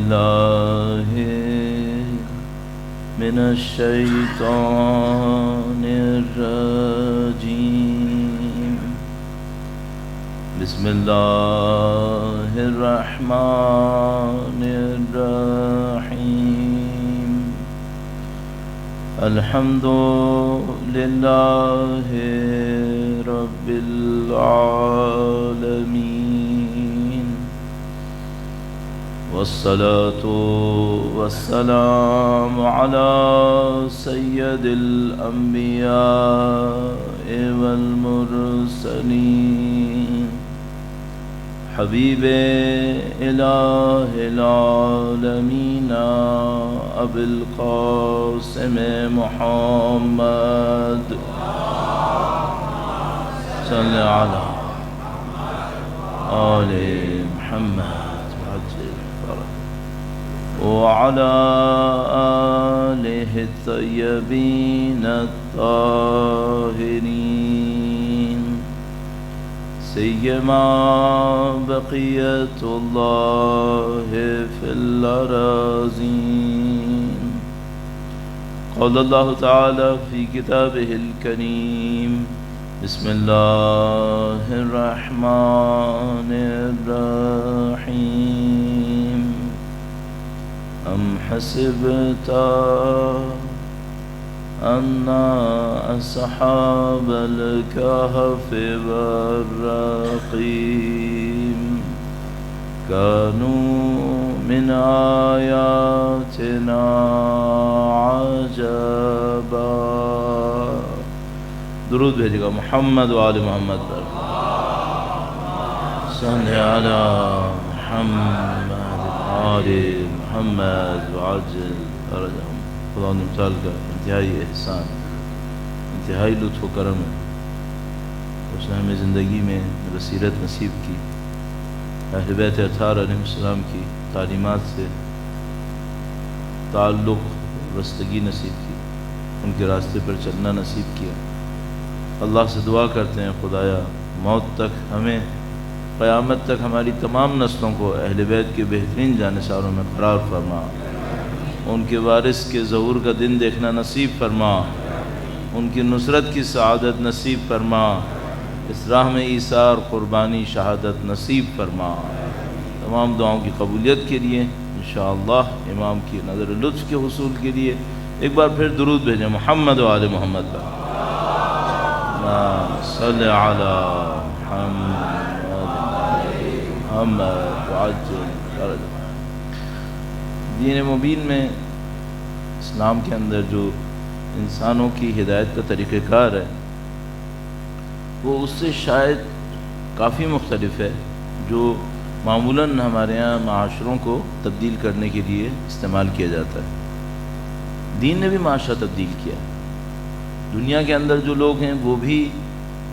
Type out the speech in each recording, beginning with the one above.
بالله من الشيطان الرجيم. بسم الله الرحمن الرحيم. الحمد لله رب العالمين، والصلاة والسلام على سيد الأنبياء والمرسلين، حبيب إله العالمين أبي القاسم محمد صل على آل محمد وعلى آله الطيبين الطاهرين، سيما بقية الله في الأراضين. قال الله تعالى في كتابه الكريم: بسم الله الرحمن الرحيم. أم حسبت أن أصحاب الكهف والرقيم كانوا من آياتنا عجبا. درود بھیجے گا محمد و آل محمد پر. صلی علی محمد آل محمد وعجل فرجهم. خدا نے مثال کا انتہائی احسان، انتہائی لطف و کرم ہے. اس نے ہمیں زندگی میں بصیرت نصیب کی، اہل بیت اطہار علیہ السلام کی تعلیمات سے تعلق وابستگی نصیب کی، ان کے راستے پر چلنا نصیب کیا. اللہ سے دعا کرتے ہیں خدایا موت تک ہمیں، قیامت تک ہماری تمام نسلوں کو اہل بیت کے بہترین جانثاروں میں قرار فرما، ان کے وارث کے ظہور کا دن دیکھنا نصیب فرما، ان کی نصرت کی سعادت نصیب فرما، اس راہ میں ایثار قربانی شہادت نصیب فرما. تمام دعاؤں کی قبولیت کے لیے انشاءاللہ امام کی نظر لطف کے حصول کے لیے ایک بار پھر درود بھیجیں محمد و آل محمد پر. صلی علی محمد وعجل فرجهم. دین مبین میں، اسلام کے اندر جو انسانوں کی ہدایت کا طریقہ کار ہے وہ اس سے شاید کافی مختلف ہے جو معمولاً ہمارے یہاں معاشروں کو تبدیل کرنے کے لیے استعمال کیا جاتا ہے. دین نے بھی معاشرہ تبدیل کیا. دنیا کے اندر جو لوگ ہیں وہ بھی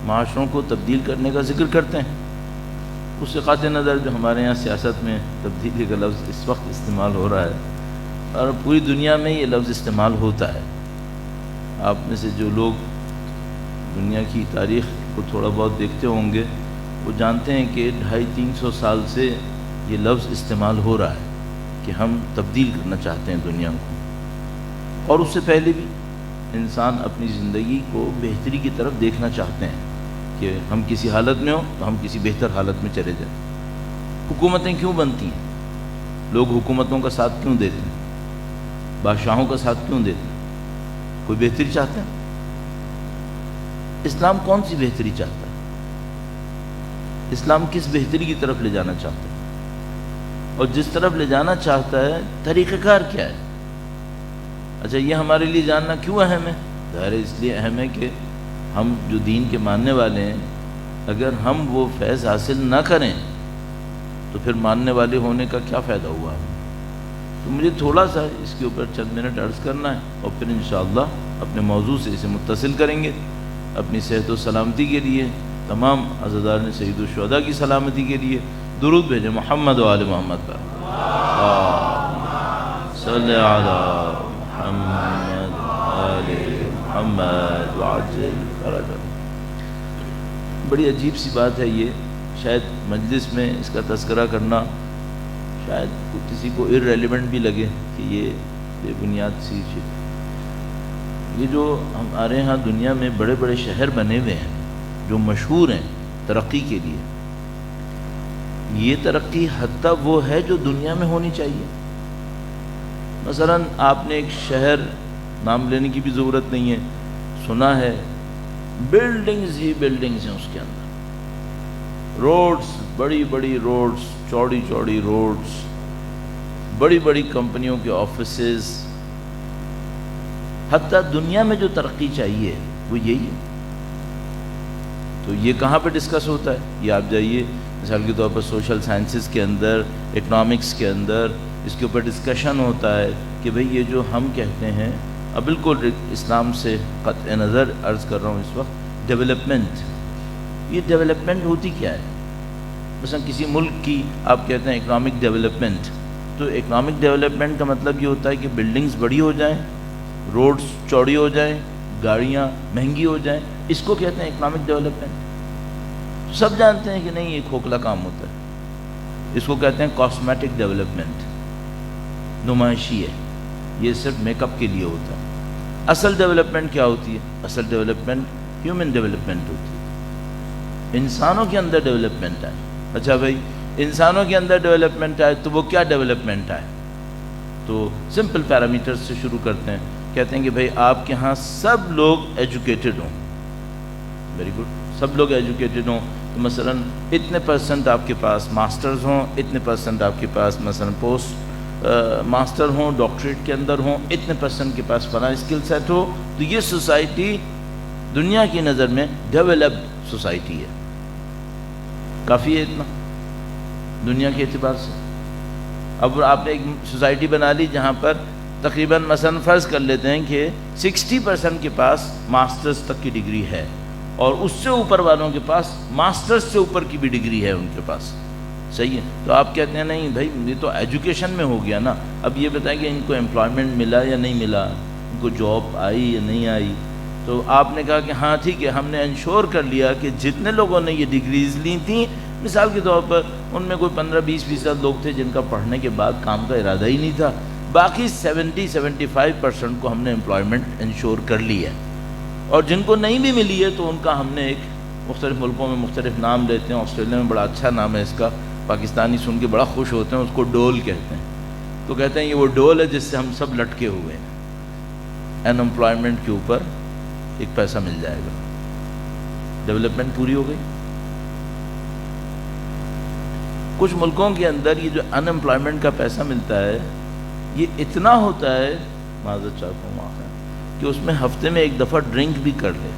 معاشروں کو تبدیل کرنے کا ذکر کرتے ہیں. اس سے قاطع نظر جو ہمارے یہاں سیاست میں تبدیلی کا لفظ اس وقت استعمال ہو رہا ہے اور پوری دنیا میں یہ لفظ استعمال ہوتا ہے. آپ میں سے جو لوگ دنیا کی تاریخ کو تھوڑا بہت دیکھتے ہوں گے وہ جانتے ہیں کہ 250-300 سال سے یہ لفظ استعمال ہو رہا ہے کہ ہم تبدیل کرنا چاہتے ہیں دنیا کو. اور اس سے پہلے بھی انسان اپنی زندگی کو بہتری کی طرف دیکھنا چاہتے ہیں کہ ہم کسی حالت میں ہوں تو ہم کسی بہتر حالت میں چلے جائیں. حکومتیں کیوں بنتی ہیں؟ لوگ حکومتوں کا ساتھ کیوں دیتے ہیں؟ بادشاہوں کا ساتھ کیوں دیتے ہیں؟ کوئی بہتری چاہتا ہے؟ اسلام کون سی بہتری چاہتا ہے؟ اسلام کس بہتری کی طرف لے جانا چاہتا ہے؟ اور جس طرف لے جانا چاہتا ہے طریقہ کار کیا ہے؟ اچھا، یہ ہمارے لیے جاننا کیوں اہم ہے؟ ظاہر اس لیے اہم ہے کہ ہم جو دین کے ماننے والے ہیں اگر ہم وہ فیض حاصل نہ کریں تو پھر ماننے والے ہونے کا کیا فائدہ ہوا؟ تو مجھے تھوڑا سا اس کے اوپر چند منٹ عرض کرنا ہے اور پھر انشاءاللہ اپنے موضوع سے اسے متصل کریں گے. اپنی صحت و سلامتی کے لیے، تمام عزادارِ سید الشہداء کی سلامتی کے لیے درود بھیجیں محمد و آل محمد پر. صلی علی محمد آل محمد وعجل فرجهم. بڑی عجیب سی بات ہے یہ، شاید مجلس میں اس کا تذکرہ کرنا شاید کسی کو irrelevant بھی لگے کہ یہ بے بنیاد سی چیز. یہ جو ہمارے ہاں دنیا میں بڑے بڑے شہر بنے ہوئے ہیں جو مشہور ہیں ترقی کے لیے، یہ ترقی حتیٰ وہ ہے جو دنیا میں ہونی چاہیے. مثلا آپ نے ایک شہر، نام لینے کی بھی ضرورت نہیں ہے، سنا ہے بلڈنگز ہی بلڈنگز ہیں اس کے اندر، روڈز، بڑی بڑی روڈز، چوڑی چوڑی روڈز، بڑی بڑی کمپنیوں کے آفیسز. حتیٰ دنیا میں جو ترقی چاہیے وہ یہی ہے. تو یہ کہاں پہ ڈسکس ہوتا ہے؟ یہ آپ جائیے مثال کے طور پر سوشل سائنسز کے اندر، اکنامکس کے اندر اس کے اوپر ڈسکشن ہوتا ہے کہ بھئی یہ جو ہم کہتے ہیں، اب بالکل اسلام سے قطع نظر عرض کر رہا ہوں اس وقت، ڈیولپمنٹ، یہ ڈیولپمنٹ ہوتی کیا ہے؟ مثلا کسی ملک کی آپ کہتے ہیں اکنامک ڈیولپمنٹ، تو اکنامک ڈیولپمنٹ کا مطلب یہ ہوتا ہے کہ بلڈنگز بڑی ہو جائیں، روڈز چوڑی ہو جائیں، گاڑیاں مہنگی ہو جائیں، اس کو کہتے ہیں اکنامک ڈیولپمنٹ. سب جانتے ہیں کہ نہیں، یہ کھوکھلا کام ہوتا ہے. اس کو کہتے ہیں کاسمیٹک ڈیولپمنٹ، نمائشی ہے، یہ صرف میک اپ کے لیے ہوتا ہے. اصل ڈیولپمنٹ کیا ہوتی ہے؟ اصل ڈیولپمنٹ ہیومن ڈیولپمنٹ ہوتی ہے، انسانوں کے اندر ڈیولپمنٹ آئے. اچھا بھائی، انسانوں کے اندر ڈیولپمنٹ آئے تو وہ کیا ڈیولپمنٹ آئے؟ تو سمپل پیرامیٹر سے شروع کرتے ہیں. کہتے ہیں کہ بھئی آپ کے ہاں سب لوگ ایجوکیٹڈ ہوں. ویری گڈ، سب لوگ ایجوکیٹڈ ہوں. تو مثلا اتنے پرسنٹ آپ کے پاس ماسٹرز ہوں، اتنے پرسنٹ آپ کے پاس مثلا پوسٹ ماسٹر ہوں، ڈاکٹریٹ کے اندر ہوں، اتنے پرسنٹ کے پاس فلاں اسکل سیٹ ہو. تو یہ سوسائٹی دنیا کی نظر میں ڈیولپڈ سوسائٹی ہے. کافی ہے اتنا دنیا کے اعتبار سے. اب آپ نے ایک سوسائٹی بنا لی جہاں پر تقریباً مثلا فرض کر لیتے ہیں کہ 60% کے پاس ماسٹرز تک کی ڈگری ہے، اور اس سے اوپر والوں کے پاس ماسٹرز سے اوپر کی بھی ڈگری ہے ان کے پاس. صحیح ہے. تو آپ کہتے ہیں نہیں بھائی یہ تو ایجوکیشن میں ہو گیا نا. اب یہ بتائیں کہ ان کو امپلائمنٹ ملا یا نہیں ملا، ان کو جاب آئی یا نہیں آئی. تو آپ نے کہا کہ ہاں ٹھیک ہے، ہم نے انشور کر لیا کہ جتنے لوگوں نے یہ ڈگریز لی تھیں، مثال کے طور پر ان میں کوئی 15-20% لوگ تھے جن کا پڑھنے کے بعد کام کا ارادہ ہی نہیں تھا، باقی 70-75% کو ہم نے امپلائمنٹ انشور کر لی ہے. اور جن کو نہیں بھی ملی ہے تو ان کا ہم نے ایک، مختلف ملکوں میں مختلف نام لیتے ہیں، آسٹریلیا میں بڑا اچھا نام ہے اس کا، پاکستانی سن کے بڑا خوش ہوتے ہیں، اس کو ڈول کہتے ہیں. تو کہتے ہیں یہ وہ ڈول ہے جس سے ہم سب لٹکے ہوئے ہیں، ان امپلائمنٹ کے اوپر ایک پیسہ مل جائے گا. ڈیولپمنٹ پوری ہو گئی. کچھ ملکوں کے اندر یہ جو ان امپلائمنٹ کا پیسہ ملتا ہے یہ اتنا ہوتا ہے، معذرت چاہتا ہوں وہاں کہ اس میں ہفتے میں ایک دفعہ ڈرنک بھی کر لے.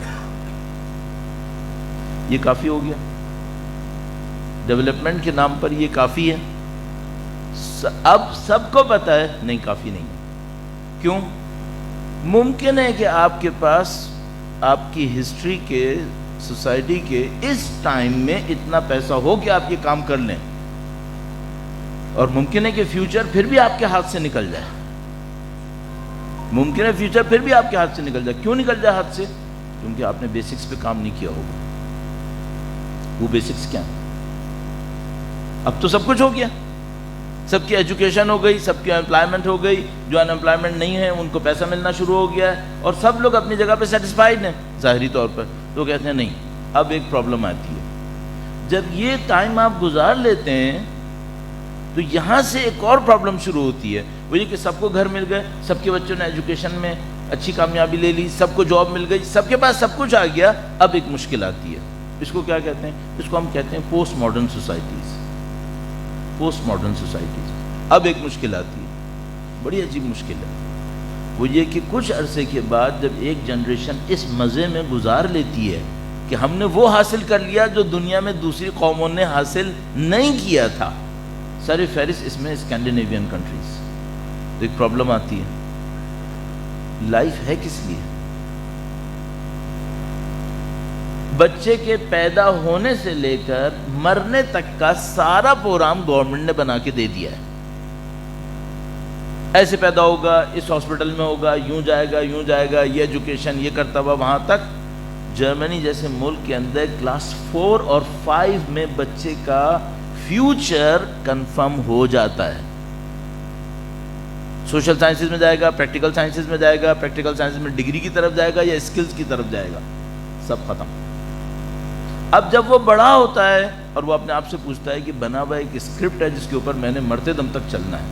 یہ کافی ہو گیا. ڈیولپمنٹ کے نام پر یہ کافی ہے. اب سب کو پتہ ہے نہیں، کافی نہیں. کیوں؟ ممکن ہے کہ آپ کے پاس آپ کی ہسٹری کے، سوسائٹی کے اس ٹائم میں اتنا پیسہ ہو کہ آپ یہ کام کر لیں، اور ممکن ہے کہ فیوچر پھر بھی آپ کے ہاتھ سے نکل جائے. ممکن ہے فیوچر پھر بھی آپ کے ہاتھ سے نکل جائے. کیوں نکل جائے ہاتھ سے؟ کیونکہ آپ نے بیسکس پہ کام نہیں کیا ہوگا. وہ بیسکس کیا ہیں؟ اب تو سب کچھ ہو گیا، سب کی ایجوکیشن ہو گئی، سب کی امپلائمنٹ ہو گئی، جو ان امپلائمنٹ نہیں ہے ان کو پیسہ ملنا شروع ہو گیا ہے، اور سب لوگ اپنی جگہ پہ سیٹسفائیڈ ہیں ظاہری طور پر. تو کہتے ہیں نہیں، اب ایک پرابلم آتی ہے. جب یہ ٹائم آپ گزار لیتے ہیں تو یہاں سے ایک اور پرابلم شروع ہوتی ہے. وہ یہ کہ سب کو گھر مل گئے، سب کے بچوں نے ایجوکیشن میں اچھی کامیابی لے لی، سب کو جاب مل گئی، سب کے پاس سب کچھ آ گیا. اب ایک مشکل آتی ہے. اس کو کیا کہتے ہیں؟ اس کو ہم کہتے ہیں post modern societies. Post modern societies. اب ایک مشکل آتی ہے، بڑی عجیب مشکل ہے. وہ یہ کہ کچھ عرصے کے بعد جب ایک جنریشن اس مزے میں گزار لیتی ہے کہ ہم نے وہ حاصل کر لیا جو دنیا میں دوسری قوموں نے حاصل نہیں کیا تھا، سر فہرست اس میں اسکینڈینیوین کنٹریز. تو ایک پرابلم آتی ہے، لائف ہے کس لیے؟ بچے کے پیدا ہونے سے لے کر مرنے تک کا سارا پروگرام گورنمنٹ نے بنا کے دے دیا ہے. ایسے پیدا ہوگا، اس ہاسپٹل میں ہوگا، یوں جائے گا، یوں جائے گا، یہ ایجوکیشن یہ کرتا ہوا وہاں تک. جرمنی جیسے ملک کے اندر کلاس 4 اور 5 میں بچے کا فیوچر کنفرم ہو جاتا ہے. سوشل سائنسز میں جائے گا, پریکٹیکل سائنسز میں جائے گا, پریکٹیکل سائنسز میں ڈگری کی طرف جائے گا یا اسکلز کی طرف جائے گا, سب ختم. اب جب وہ بڑا ہوتا ہے اور وہ اپنے آپ سے پوچھتا ہے کہ بنا ہوا ایک اسکرپٹ ہے جس کے اوپر میں نے مرتے دم تک چلنا ہے,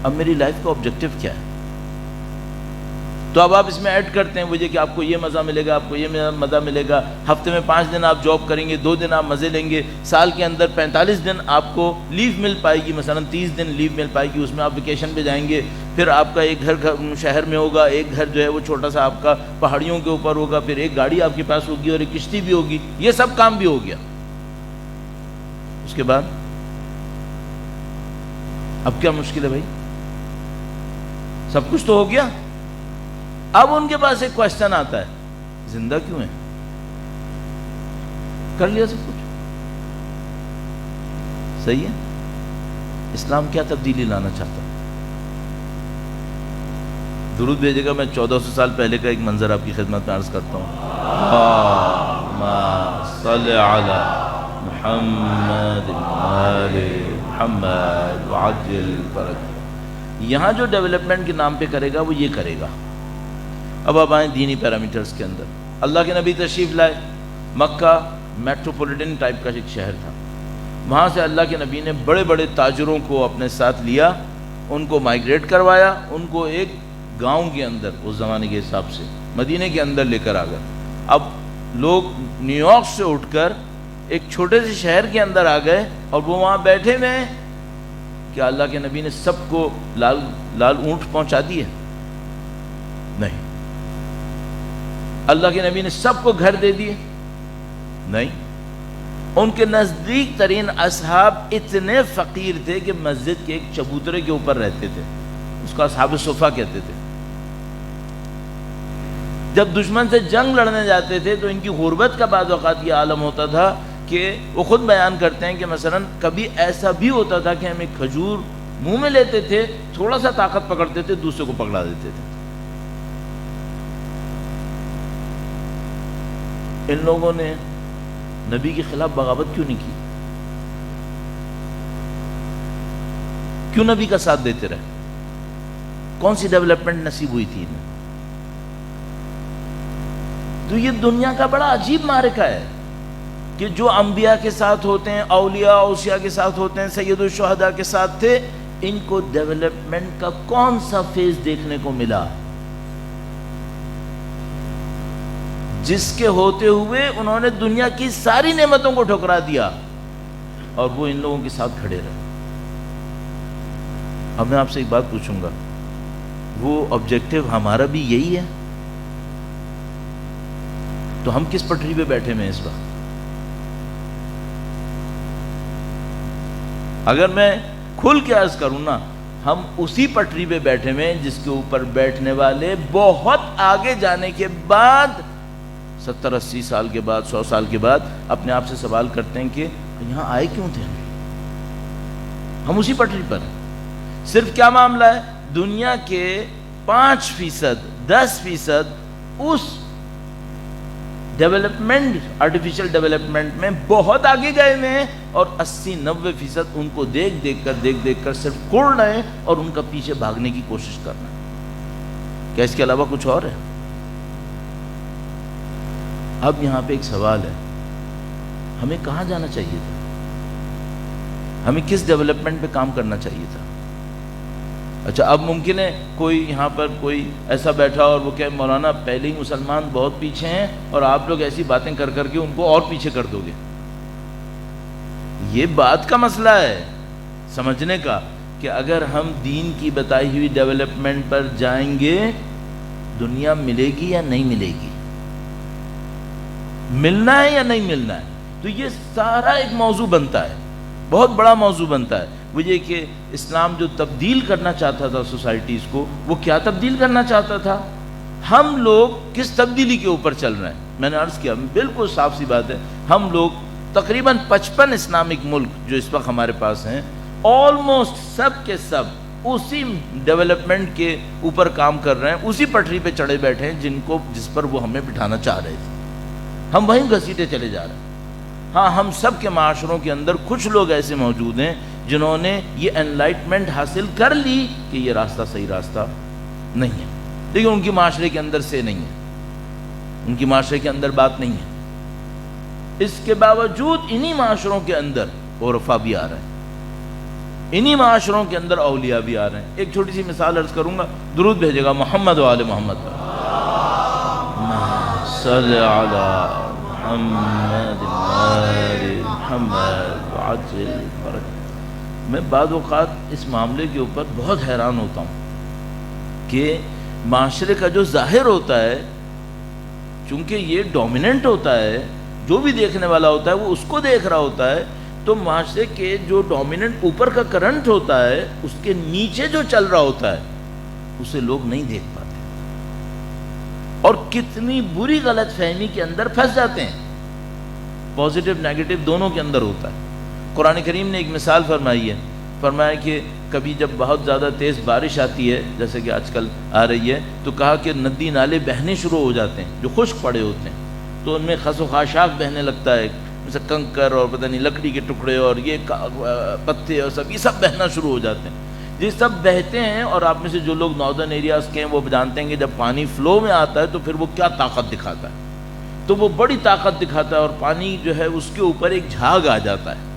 اب میری لائف کا آبجیکٹو کیا ہے؟ تو اب آپ اس میں ایڈ کرتے ہیں وہ یہ کہ آپ کو یہ مزہ ملے گا, آپ کو یہ مزہ ملے گا, ہفتے میں 5 دن آپ جاب کریں گے, 2 دن آپ مزے لیں گے, سال کے اندر 45 دن آپ کو لیو مل پائے گی, مثلا 30 دن لیو مل پائے گی, اس میں آپ ویکیشن پہ جائیں گے, پھر آپ کا ایک گھر شہر میں ہوگا, ایک گھر جو ہے وہ چھوٹا سا آپ کا پہاڑیوں کے اوپر ہوگا, پھر ایک گاڑی آپ کے پاس ہوگی اور ایک کشتی بھی ہوگی, یہ سب کام بھی ہو گیا. اس کے بعد اب کیا مشکل ہے بھائی؟ سب کچھ تو ہو گیا. اب ان کے پاس ایک کوشچن آتا ہے, زندہ کیوں ہے؟ کر لیا سب کچھ, صحیح ہے. اسلام کیا تبدیلی لانا چاہتا ہے؟ درود بھیجے گا. میں 1400 سال پہلے کا ایک منظر آپ کی خدمت میں عرض کرتا ہوں. اللہم صلی علی محمد آل محمد وعجل فرج. یہاں جو ڈیولپمنٹ کے نام پہ کرے گا وہ یہ کرے گا. اب آپ آئیں دینی پیرامیٹرز کے اندر. اللہ کے نبی تشریف لائے, مکہ میٹروپولیٹن ٹائپ کا ایک شہر تھا. وہاں سے اللہ کے نبی نے بڑے بڑے تاجروں کو اپنے ساتھ لیا, ان کو مائیگریٹ کروایا, ان کو ایک گاؤں کے اندر اس زمانے کے حساب سے مدینے کے اندر لے کر آ گئے. اب لوگ نیو یارک سے اٹھ کر ایک چھوٹے سے شہر کے اندر آ گئے اور وہ وہاں بیٹھے ہوئے ہیں. کیا اللہ کے نبی نے سب کو لال اونٹ پہنچا دیے؟ نہیں. اللہ کے نبی نے سب کو گھر دے دیے؟ نہیں. ان کے نزدیک ترین اصحاب اتنے فقیر تھے کہ مسجد کے ایک چبوترے کے اوپر رہتے تھے, اس کو اصحاب صفہ کہتے تھے. جب دشمن سے جنگ لڑنے جاتے تھے تو ان کی غربت کا بعض اوقات یہ عالم ہوتا تھا کہ وہ خود بیان کرتے ہیں کہ مثلا کبھی ایسا بھی ہوتا تھا کہ ہم ایک کھجور منہ میں لیتے تھے, تھوڑا سا طاقت پکڑتے تھے, دوسرے کو پکڑا دیتے تھے. ان لوگوں نے نبی کے خلاف بغاوت کیوں نہیں کی؟ کیوں نبی کا ساتھ دیتے رہے؟ کون سی ڈیولپمنٹ نصیب ہوئی تھی انہیں؟ تو یہ دنیا کا بڑا عجیب معرکہ ہے کہ جو انبیاء کے ساتھ ہوتے ہیں, اولیاء اوصیاء کے ساتھ ہوتے ہیں, سید الشہداء کے ساتھ تھے, ان کو ڈیولپمنٹ کا کون سا فیز دیکھنے کو ملا جس کے ہوتے ہوئے انہوں نے دنیا کی ساری نعمتوں کو ٹھکرا دیا اور وہ ان لوگوں کے ساتھ کھڑے رہے؟ اب میں آپ سے ایک بات پوچھوں گا, وہ آبجیکٹو ہمارا بھی یہی ہے؟ تو ہم کس پٹری پہ بیٹھے ہیں اس وقت؟ اگر میں کھل کے عرض کروں نا, ہم اسی پٹری پہ بیٹھے ہیں جس کے اوپر بیٹھنے والے بہت آگے جانے کے بعد 70-80 سال کے بعد, 100 سال کے بعد اپنے آپ سے سوال کرتے ہیں کہ یہاں آئے کیوں تھے ہم اسی پٹری پر ہیں. صرف کیا معاملہ ہے, دنیا کے 5%, 10% اس ڈیولپمنٹ, آرٹیفیشل ڈیولپمنٹ میں بہت آگے گئے ہوئے ہیں, اور 80-90% ان کو دیکھ دیکھ کر صرف کوڑ رہے ہیں اور ان کا پیچھے بھاگنے کی کوشش کرنا ہے. کیا اس کے علاوہ کچھ اور ہے؟ اب یہاں پہ ایک سوال ہے, ہمیں کہاں جانا چاہیے تھا؟ ہمیں کس ڈیولپمنٹ پہ کام کرنا چاہیے تھا؟ اچھا, اب ممکن ہے کوئی یہاں پر کوئی ایسا بیٹھا اور وہ کہ مولانا پہلے ہی مسلمان بہت پیچھے ہیں اور آپ لوگ ایسی باتیں کر کے ان کو اور پیچھے کر دو گے. یہ بات کا مسئلہ ہے سمجھنے کا کہ اگر ہم دین کی بتائی ہوئی ڈیولپمنٹ پر جائیں گے, دنیا ملے گی یا نہیں ملے گی, ملنا ہے یا نہیں ملنا ہے. تو یہ سارا ایک موضوع بنتا ہے, بہت بڑا موضوع بنتا ہے. وہ یہ کہ اسلام جو تبدیل کرنا چاہتا تھا سوسائٹیز کو, وہ کیا تبدیل کرنا چاہتا تھا؟ ہم لوگ کس تبدیلی کے اوپر چل رہے ہیں؟ میں نے عرض کیا, بالکل صاف سی بات ہے, ہم لوگ تقریباً 55 اسلامک ملک جو اس وقت ہمارے پاس ہیں, آلموسٹ سب کے سب اسی ڈیولپمنٹ کے اوپر کام کر رہے ہیں, اسی پٹری پہ چڑھے بیٹھے ہیں جس پر وہ ہمیں بٹھانا چاہ رہے تھے. ہم وہیں گھسیٹے چلے جا رہے ہیں. ہاں ہم سب کے معاشروں کے اندر کچھ لوگ ایسے موجود ہیں جنہوں نے یہ انلائٹمنٹ حاصل کر لی کہ یہ راستہ صحیح راستہ نہیں ہے، لیکن ان کی معاشرے کے اندر سے نہیں ہے، ان کی معاشرے کے اندر بات نہیں ہے۔ اس کے باوجود انہی معاشروں کے اندر عرفا بھی آ رہے ہیں، انہی معاشروں کے اندر اولیاء بھی آ رہے ہیں۔ ایک چھوٹی سی مثال عرض کروں گا، درود بھیجے گا محمد و آل محمد، صلی علی محمد محمد عجل فرج۔ میں بعض اوقات اس معاملے کے اوپر بہت حیران ہوتا ہوں کہ معاشرے کا جو ظاہر ہوتا ہے، چونکہ یہ ڈومیننٹ ہوتا ہے، جو بھی دیکھنے والا ہوتا ہے وہ اس کو دیکھ رہا ہوتا ہے، تو معاشرے کے جو ڈومیننٹ اوپر کا کرنٹ ہوتا ہے اس کے نیچے جو چل رہا ہوتا ہے اسے لوگ نہیں دیکھ پاتے، اور کتنی بری غلط فہمی کے اندر پھنس جاتے ہیں۔ پازیٹیو نیگیٹو دونوں کے اندر ہوتا ہے۔ قرآن کریم نے ایک مثال فرمائی ہے، فرمایا کہ کبھی جب بہت زیادہ تیز بارش آتی ہے جیسے کہ آج کل آ رہی ہے، تو کہا کہ ندی نالے بہنے شروع ہو جاتے ہیں جو خشک پڑے ہوتے ہیں، تو ان میں خس و خاشاک بہنے لگتا ہے، جیسے کنکر اور پتہ نہیں لکڑی کے ٹکڑے اور یہ پتے اور سب، یہ سب بہنا شروع ہو جاتے ہیں۔ یہ سب بہتے ہیں، اور آپ میں سے جو لوگ ناردرن ایریاز کے ہیں وہ جانتے ہیں کہ جب پانی فلو میں آتا ہے تو پھر وہ کیا طاقت دکھاتا ہے، تو وہ بڑی طاقت دکھاتا ہے، اور پانی جو ہے اس کے اوپر ایک جھاگ آ جاتا ہے۔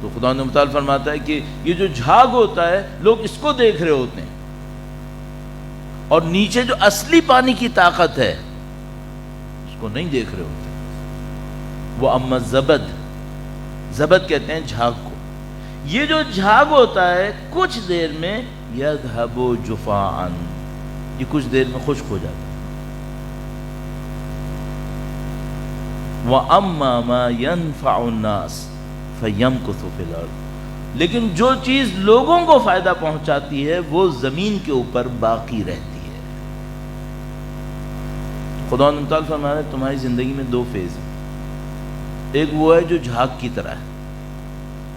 تو خدا نے متعال فرماتا ہے کہ یہ جو جھاگ ہوتا ہے لوگ اس کو دیکھ رہے ہوتے ہیں، اور نیچے جو اصلی پانی کی طاقت ہے اس کو نہیں دیکھ رہے ہوتے۔ وہ اما زبد، زبد کہتے ہیں جھاگ کو، یہ جو جھاگ ہوتا ہے کچھ دیر میں یذهب جفاءً، یہ کچھ دیر میں خشک ہو جاتا ہے۔ وَأَمَّا مَا يَنْفَعُ النَّاسِ فَيَمْكُثُ فِي الْأَرْضِ، لیکن جو چیز لوگوں کو فائدہ پہنچاتی ہے وہ زمین کے اوپر باقی رہتی ہے۔ خدا نے تعالیٰ فرمایا تمہاری زندگی میں دو فیز ہیں، ایک وہ ہے جو جھاگ کی طرح ہے،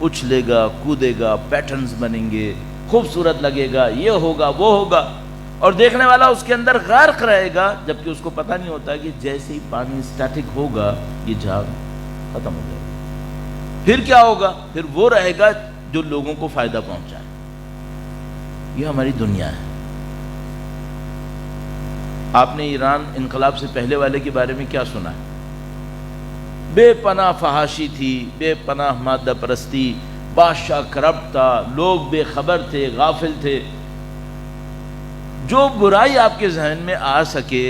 اچھلے گا، کودے گا، پیٹرنز بنیں گے، خوبصورت لگے گا، یہ ہوگا وہ ہوگا، اور دیکھنے والا اس کے اندر غرق رہے گا، جبکہ اس کو پتہ نہیں ہوتا کہ جیسے ہی پانی اسٹیٹک ہوگا یہ جھاگ ختم ہو جائے گا۔ پھر کیا ہوگا؟ پھر وہ رہے گا جو لوگوں کو فائدہ پہنچائے۔ یہ ہماری دنیا ہے۔ آپ نے ایران انقلاب سے پہلے والے کے بارے میں کیا سنا ہے؟ بے پناہ فحاشی تھی، بے پناہ مادہ پرستی، بادشاہ کرپٹ تھا، لوگ بے خبر تھے، غافل تھے۔ جو برائی آپ کے ذہن میں آ سکے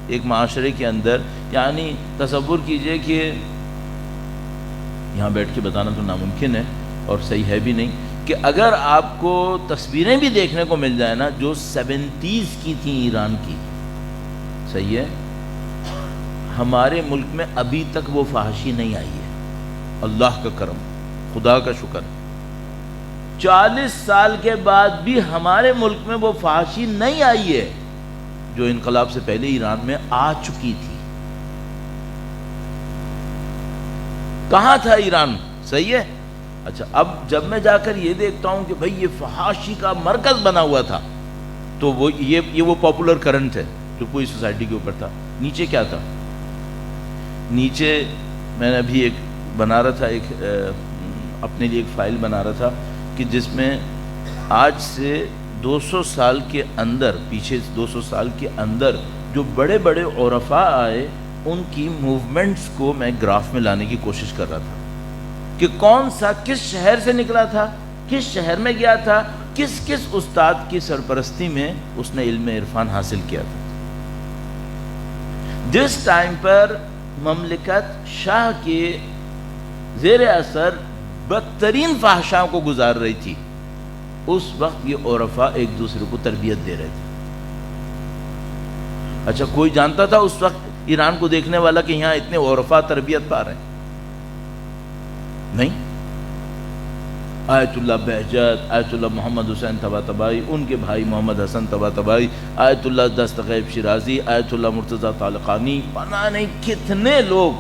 ایک معاشرے کے اندر، یعنی تصور کیجئے کہ یہاں بیٹھ کے بتانا تو ناممکن ہے اور صحیح ہے بھی نہیں، کہ اگر آپ کو تصویریں بھی دیکھنے کو مل جائے نا جو 70s کی تھیں ایران کی، صحیح ہے، ہمارے ملک میں ابھی تک وہ فحاشی نہیں آئی ہے، اللہ کا کرم، خدا کا شکر۔ 40 سال کے بعد بھی ہمارے ملک میں وہ فحاشی نہیں آئی ہے جو انقلاب سے پہلے ایران میں آ چکی تھی۔ کہاں تھا ایران؟ صحیح ہے۔ اچھا، اب جب میں جا کر یہ دیکھتا ہوں کہ بھئی یہ فحاشی کا مرکز بنا ہوا تھا، تو وہ یہ وہ پاپولر کرنٹ ہے جو پوری سوسائٹی کے اوپر تھا۔ نیچے کیا تھا؟ نیچے میں نے ابھی ایک بنا رہا تھا، ایک اپنے لیے ایک فائل بنا رہا تھا کہ جس میں آج سے 200 سال کے اندر، پیچھے 200 سال کے اندر جو بڑے بڑے عرفاء آئے ان کی موومنٹس کو میں گراف میں لانے کی کوشش کر رہا تھا کہ کون سا کس شہر سے نکلا تھا، کس شہر میں گیا تھا، کس کس استاد کی سرپرستی میں اس نے علم عرفان حاصل کیا تھا۔ جس ٹائم پر مملکت شاہ کے زیر اثر بدترین فحشاؤں کو گزار رہی تھی، اس وقت یہ عرفاء ایک دوسرے کو تربیت دے رہے تھے۔ اچھا، کوئی جانتا تھا اس وقت ایران کو دیکھنے والا کہ یہاں اتنے عرفاء تربیت پا رہے ہیں؟ نہیں۔ آیت اللہ بہجت، آیت اللہ محمد حسین طباطبائی، ان کے بھائی محمد حسن طباطبائی، آیت اللہ دستغیب شیرازی، آیت اللہ مرتضیٰ طالقانی، پتہ نہیں کتنے لوگ،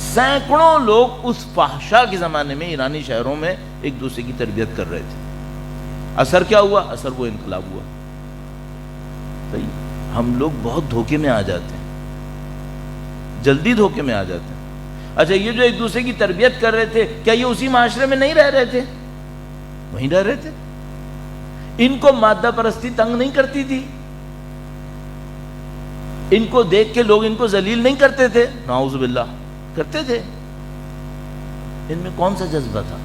سینکڑوں لوگ اس فحشا کے زمانے میں ایرانی شہروں میں ایک دوسرے کی تربیت کر رہے تھے۔ اثر کیا ہوا؟ اثر وہ انقلاب ہوا۔ صحیح، ہم لوگ بہت دھوکے میں آ جاتے ہیں۔ جلدی دھوکے میں آ جاتے ہیں۔ اچھا یہ جو ایک دوسرے کی تربیت کر رہے تھے، کیا یہ اسی معاشرے میں نہیں رہ رہے تھے؟ وہیں رہ رہے تھے۔ ان کو مادہ پرستی تنگ نہیں کرتی تھی؟ ان کو دیکھ کے لوگ ان کو ذلیل نہیں کرتے تھے؟ نعوذ باللہ کرتے تھے۔ ان میں کون سا جذبہ تھا؟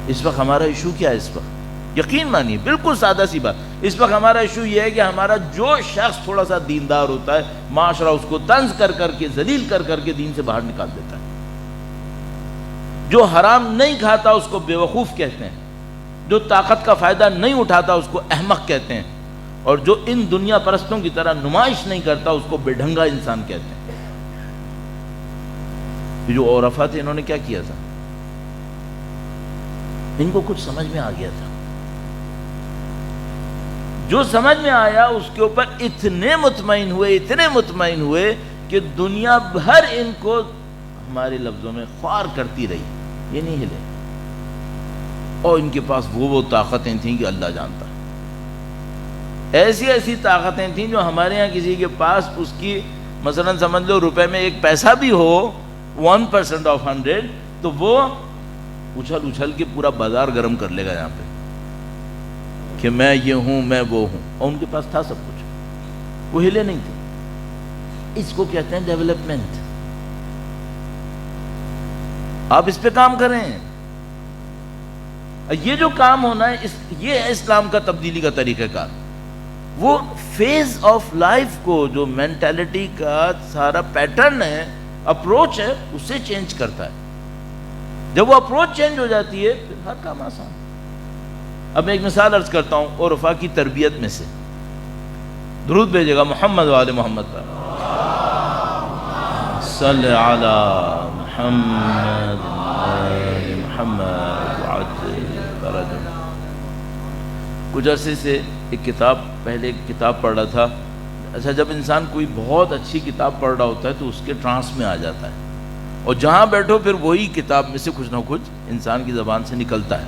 اس وقت ہمارا ایشو کیا ہے؟ اس وقت یقین مانیے بالکل سادہ سی بات، اس وقت ہمارا ایشو یہ ہے کہ ہمارا جو شخص تھوڑا سا دیندار ہوتا ہے، معاشرہ اس کو طنز کر کر کے، ذلیل کر کر کے دین سے باہر نکال دیتا ہے۔ جو حرام نہیں کھاتا اس کو بیوقوف کہتے ہیں، جو طاقت کا فائدہ نہیں اٹھاتا اس کو احمق کہتے ہیں، اور جو ان دنیا پرستوں کی طرح نمائش نہیں کرتا اس کو بے ڈھنگا انسان کہتے ہیں۔ جو عرفاء تھے انہوں نے کیا کیا تھا؟ ان کو کچھ سمجھ میں آ گیا تھا، جو سمجھ میں آیا اس کے اوپر اتنے مطمئن ہوئے کہ دنیا بھر ان کو ہمارے لفظوں میں خوار کرتی رہی، یہ نہیں ہلے، اور ان کے پاس وہ طاقتیں تھیں کہ اللہ جانتا، ایسی طاقتیں تھیں جو ہمارے ہاں کسی کے پاس اس کی مثلا سمجھ لو روپے میں 1 پیسہ بھی ہو 1% آف 100 تو وہ اچھل کے پورا بازار گرم کر لے گا یہاں پہ کہ میں یہ ہوں میں وہ ہوں، اور ان کے پاس تھا سب کچھ، وہ ہلے نہیں تھے۔ اس کو کہتے ہیں ڈیولپمنٹ۔ آپ اس پہ کام کریں، یہ جو کام ہونا ہے یہ ہے اسلام کا تبدیلی کا طریقہ کار۔ وہ فیز آف لائف کو جو مینٹالٹی کا سارا پیٹرن ہے، اپروچ ہے، اسے چینج کرتا ہے۔ جب وہ اپروچ چینج ہو جاتی ہے پھر ہر کام آسان۔ اب میں ایک مثال عرض کرتا ہوں عرفاء کی تربیت میں سے، درود بھیجے گا محمد وآل محمد پر، صلی علی محمد آل محمد وعجل فرجہ۔ کچھ عرصے سے پہلے ایک کتاب پڑھ رہا تھا۔ اچھا جب انسان کوئی بہت اچھی کتاب پڑھ رہا ہوتا ہے تو اس کے ٹرانس میں آ جاتا ہے، اور جہاں بیٹھو پھر وہی کتاب میں سے کچھ نہ کچھ انسان کی زبان سے نکلتا ہے۔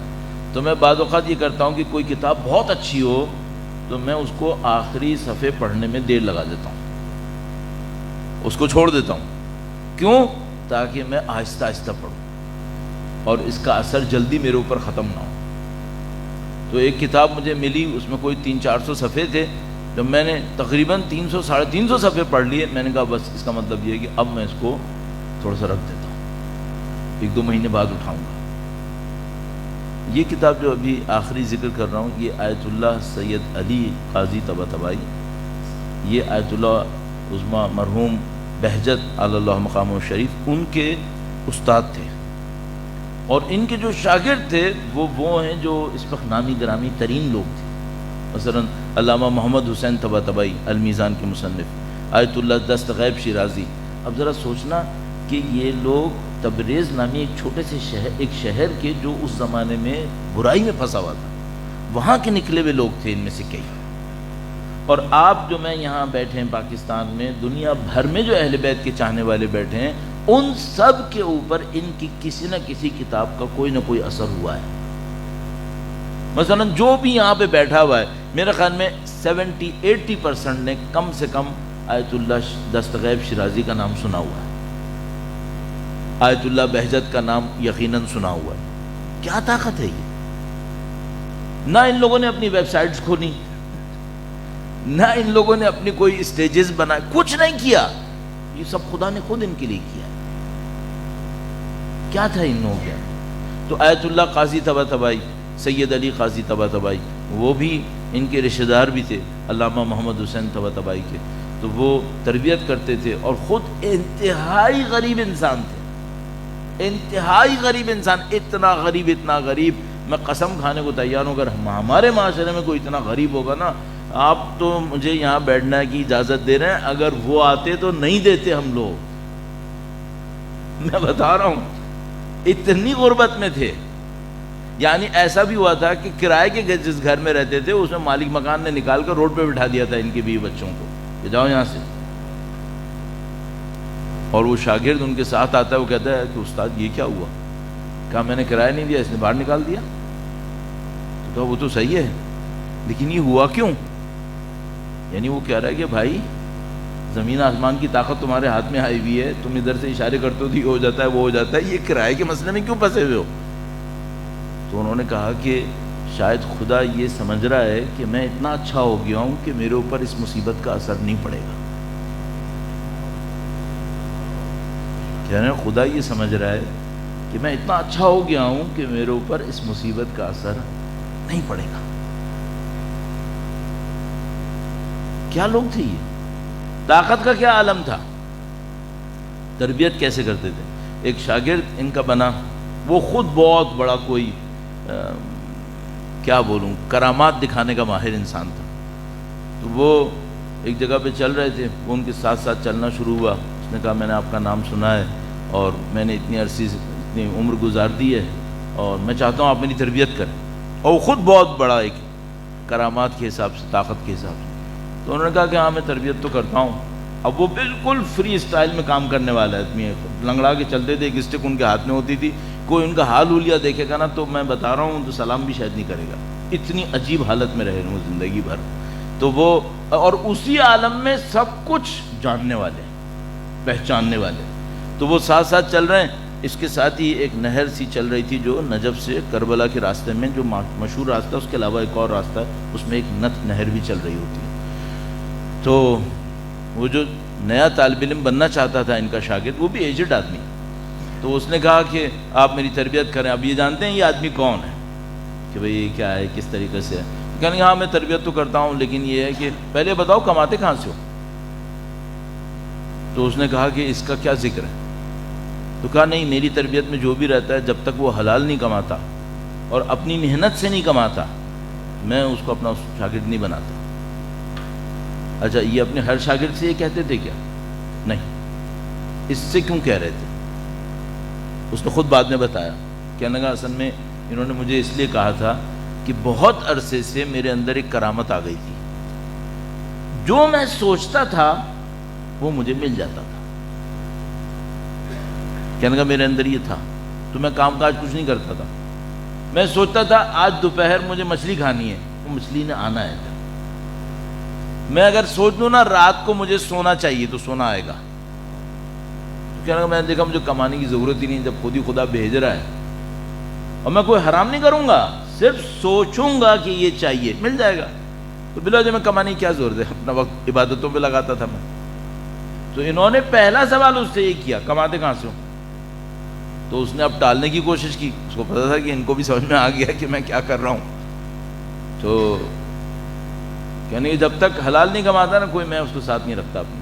تو میں بعض اوقات یہ کرتا ہوں کہ کوئی کتاب بہت اچھی ہو تو میں اس کو آخری صفحے پڑھنے میں دیر لگا دیتا ہوں، اس کو چھوڑ دیتا ہوں۔ کیوں؟ تاکہ میں آہستہ آہستہ پڑھوں اور اس کا اثر جلدی میرے اوپر ختم نہ ہو۔ تو ایک کتاب مجھے ملی، اس میں کوئی 300-400 صفحے تھے، جب میں نے تقریباً 300-350 صفحے پڑھ لیے، میں نے کہا بس اس کا مطلب یہ ہے کہ اب میں اس کو تھوڑا سا رکھ دیتا ہوں، 1-2 مہینے بعد اٹھاؤں گا۔ یہ کتاب جو ابھی آخری ذکر کر رہا ہوں یہ آیت اللہ سید علی قاضی طباطبائی، یہ آیت اللہ عظمیٰ مرحوم بہجت علی اللہ مقامہ شریف ان کے استاد تھے، اور ان کے جو شاگرد تھے وہ ہیں جو اس وقت نامی گرامی ترین لوگ تھے۔ مثلا علامہ محمد حسین طباطبائی المیزان کے مصنف، آیت اللہ دست غیب شیرازی۔ اب ذرا سوچنا کہ یہ لوگ تبریز نامی ایک چھوٹے سے شہر کے جو اس زمانے میں برائی میں پھنسا ہوا تھا، وہاں کے نکلے ہوئے لوگ تھے ان میں سے کئی، اور آپ جو میں یہاں بیٹھے ہیں پاکستان میں، دنیا بھر میں جو اہل بیت کے چاہنے والے بیٹھے ہیں، ان سب کے اوپر ان کی کسی نہ کسی کتاب کا کوئی نہ کوئی اثر ہوا ہے۔ مثلا جو بھی یہاں پہ بیٹھا ہوا ہے میرے خیال میں 70-80% نے کم سے کم آیت اللہ دست غیب شیرازی کا نام سنا ہوا ہے، آیت اللہ بہجت کا نام یقیناً سنا ہوا ہے۔ کیا طاقت ہے یہ؟ نہ ان لوگوں نے اپنی ویب سائٹس کھولی، نہ ان لوگوں نے اپنی کوئی اسٹیجز بنائے، کچھ نہیں کیا، یہ سب خدا نے خود ان کے لیے کیا ہے۔ کیا تھا ان لوگوں کے؟ تو آیت اللہ قاضی طباطبائی، سید علی قاضی طباطبائی، وہ بھی ان کے رشتہ دار بھی تھے علامہ محمد حسین طباطبائی کے، تو وہ تربیت کرتے تھے، اور خود انتہائی غریب انسان تھے، انتہائی غریب انسان، اتنا غریب میں قسم کھانے کو تیار ہوں اگر ہمارے معاشرے میں کوئی اتنا غریب ہوگا نا، آپ تو مجھے یہاں بیٹھنے کی اجازت دے رہے ہیں، اگر وہ آتے تو نہیں دیتے ہم لوگ، میں بتا رہا ہوں اتنی غربت میں تھے۔ یعنی ایسا بھی ہوا تھا کہ کرائے کے جس گھر میں رہتے تھے اس میں مالک مکان نے نکال کر روڈ پہ بٹھا دیا تھا ان کے بیوی بچوں کو کہ جاؤ یہاں سے، اور وہ شاگرد ان کے ساتھ آتا ہے، وہ کہتا ہے کہ استاد یہ کیا ہوا؟ کہا میں نے کرایہ نہیں دیا، اس نے باہر نکال دیا۔ تو وہ تو صحیح ہے لیکن یہ ہوا کیوں؟ یعنی وہ کہہ رہا ہے کہ بھائی زمین آسمان کی طاقت تمہارے ہاتھ میں آئی ہوئی ہے، تم ادھر سے اشارے کرتے ہو تو یہ ہو جاتا ہے وہ ہو جاتا ہے، یہ کرائے کے مسئلے میں کیوں پھنسے ہوئے ہو؟ تو انہوں نے کہا کہ شاید خدا یہ سمجھ رہا ہے کہ میں اتنا اچھا ہو گیا ہوں کہ میرے اوپر اس مصیبت کا اثر نہیں پڑے گا. کہہ رہے ہیں خدا یہ سمجھ رہا ہے کہ میں اتنا اچھا ہو گیا ہوں کہ میرے اوپر اس مصیبت کا اثر نہیں پڑے گا. کیا لوگ تھے یہ؟ طاقت کا کیا عالم تھا؟ تربیت کیسے کرتے تھے؟ ایک شاگرد ان کا بنا، وہ خود بہت بڑا کوئی کیا بولوں کرامات دکھانے کا ماہر انسان تھا. تو وہ ایک جگہ پہ چل رہے تھے، وہ ان کے ساتھ ساتھ چلنا شروع ہوا. اس نے کہا میں نے آپ کا نام سنا ہے اور میں نے اتنی عرصی اتنی عمر گزار دی ہے اور میں چاہتا ہوں آپ میری تربیت کریں. اور وہ خود بہت بڑا ایک کرامات کے حساب سے، طاقت کے حساب سے. تو انہوں نے کہا کہ ہاں میں تربیت تو کرتا ہوں. اب وہ بالکل فری اسٹائل میں کام کرنے والا آدمی ہے، لنگڑا کے چلتے تھے، ایک اسٹک ان کے ہاتھ میں ہوتی تھی. کوئی ان کا حال ہولیا دیکھے گا نا تو میں بتا رہا ہوں تو سلام بھی شاید نہیں کرے گا. اتنی عجیب حالت میں رہے وہ زندگی بھر. تو وہ اور اسی عالم میں سب کچھ جاننے والے، پہچاننے والے. تو وہ ساتھ ساتھ چل رہے ہیں. اس کے ساتھ ہی ایک نہر سی چل رہی تھی جو نجف سے کربلا کے راستے میں، جو مشہور راستہ، اس کے علاوہ ایک اور راستہ ہے، اس میں ایک نت نہر بھی چل رہی ہوتی ہے. تو وہ جو نیا طالب علم بننا چاہتا تھا ان کا شاگرد، وہ بھی ایجڈ آدمی، تو اس نے کہا کہ آپ میری تربیت کریں. اب یہ جانتے ہیں یہ آدمی کون ہے کہ بھئی یہ کیا ہے، کس طریقے سے ہے. کہنے کہ ہاں میں تربیت تو کرتا ہوں لیکن یہ ہے کہ پہلے بتاؤ کماتے کہاں سے ہو. تو اس نے کہا کہ اس کا کیا ذکر ہے. تو کہا نہیں، میری تربیت میں جو بھی رہتا ہے جب تک وہ حلال نہیں کماتا اور اپنی محنت سے نہیں کماتا میں اس کو اپنا شاگرد نہیں بناتا. اچھا یہ اپنے ہر شاگرد سے یہ کہتے تھے کیا؟ نہیں. اس سے کیوں کہہ رہے تھے؟ اس نے خود بعد میں بتایا. کہنے لگا اصل میں انہوں نے مجھے اس لیے کہا تھا کہ بہت عرصے سے میرے اندر ایک کرامت آ گئی تھی، جو میں سوچتا تھا وہ مجھے مل جاتا تھا. کہنے لگا میرے اندر یہ تھا تو میں کام کاج کچھ نہیں کرتا تھا. میں سوچتا تھا آج دوپہر مجھے مچھلی کھانی ہے، وہ مچھلی نے آنا ہے. میں اگر سوچ لوں نا رات کو مجھے سونا چاہیے تو سونا آئے گا. کہنے لگا میں نے دیکھا مجھے کمانے کی ضرورت ہی نہیں، جب خود ہی خدا بھیج رہا ہے اور میں کوئی حرام نہیں کروں گا، صرف سوچوں گا کہ یہ چاہیے مل جائے گا. تو بلا جو میں کمانے کی کیا ضرورت ہے، اپنا وقت عبادتوں پہ لگاتا تھا میں. تو انہوں نے پہلا سوال اس سے یہ کیا کماتے کہاں سے ہو. تو اس نے اب ٹالنے کی کوشش کی، اس کو پتا تھا کہ ان کو بھی سمجھ میں آ گیا کہ میں کیا کر رہا ہوں. تو کہنے کہ جب تک حلال نہیں کماتا نا کوئی، میں اس کو ساتھ نہیں رکھتا اپنے،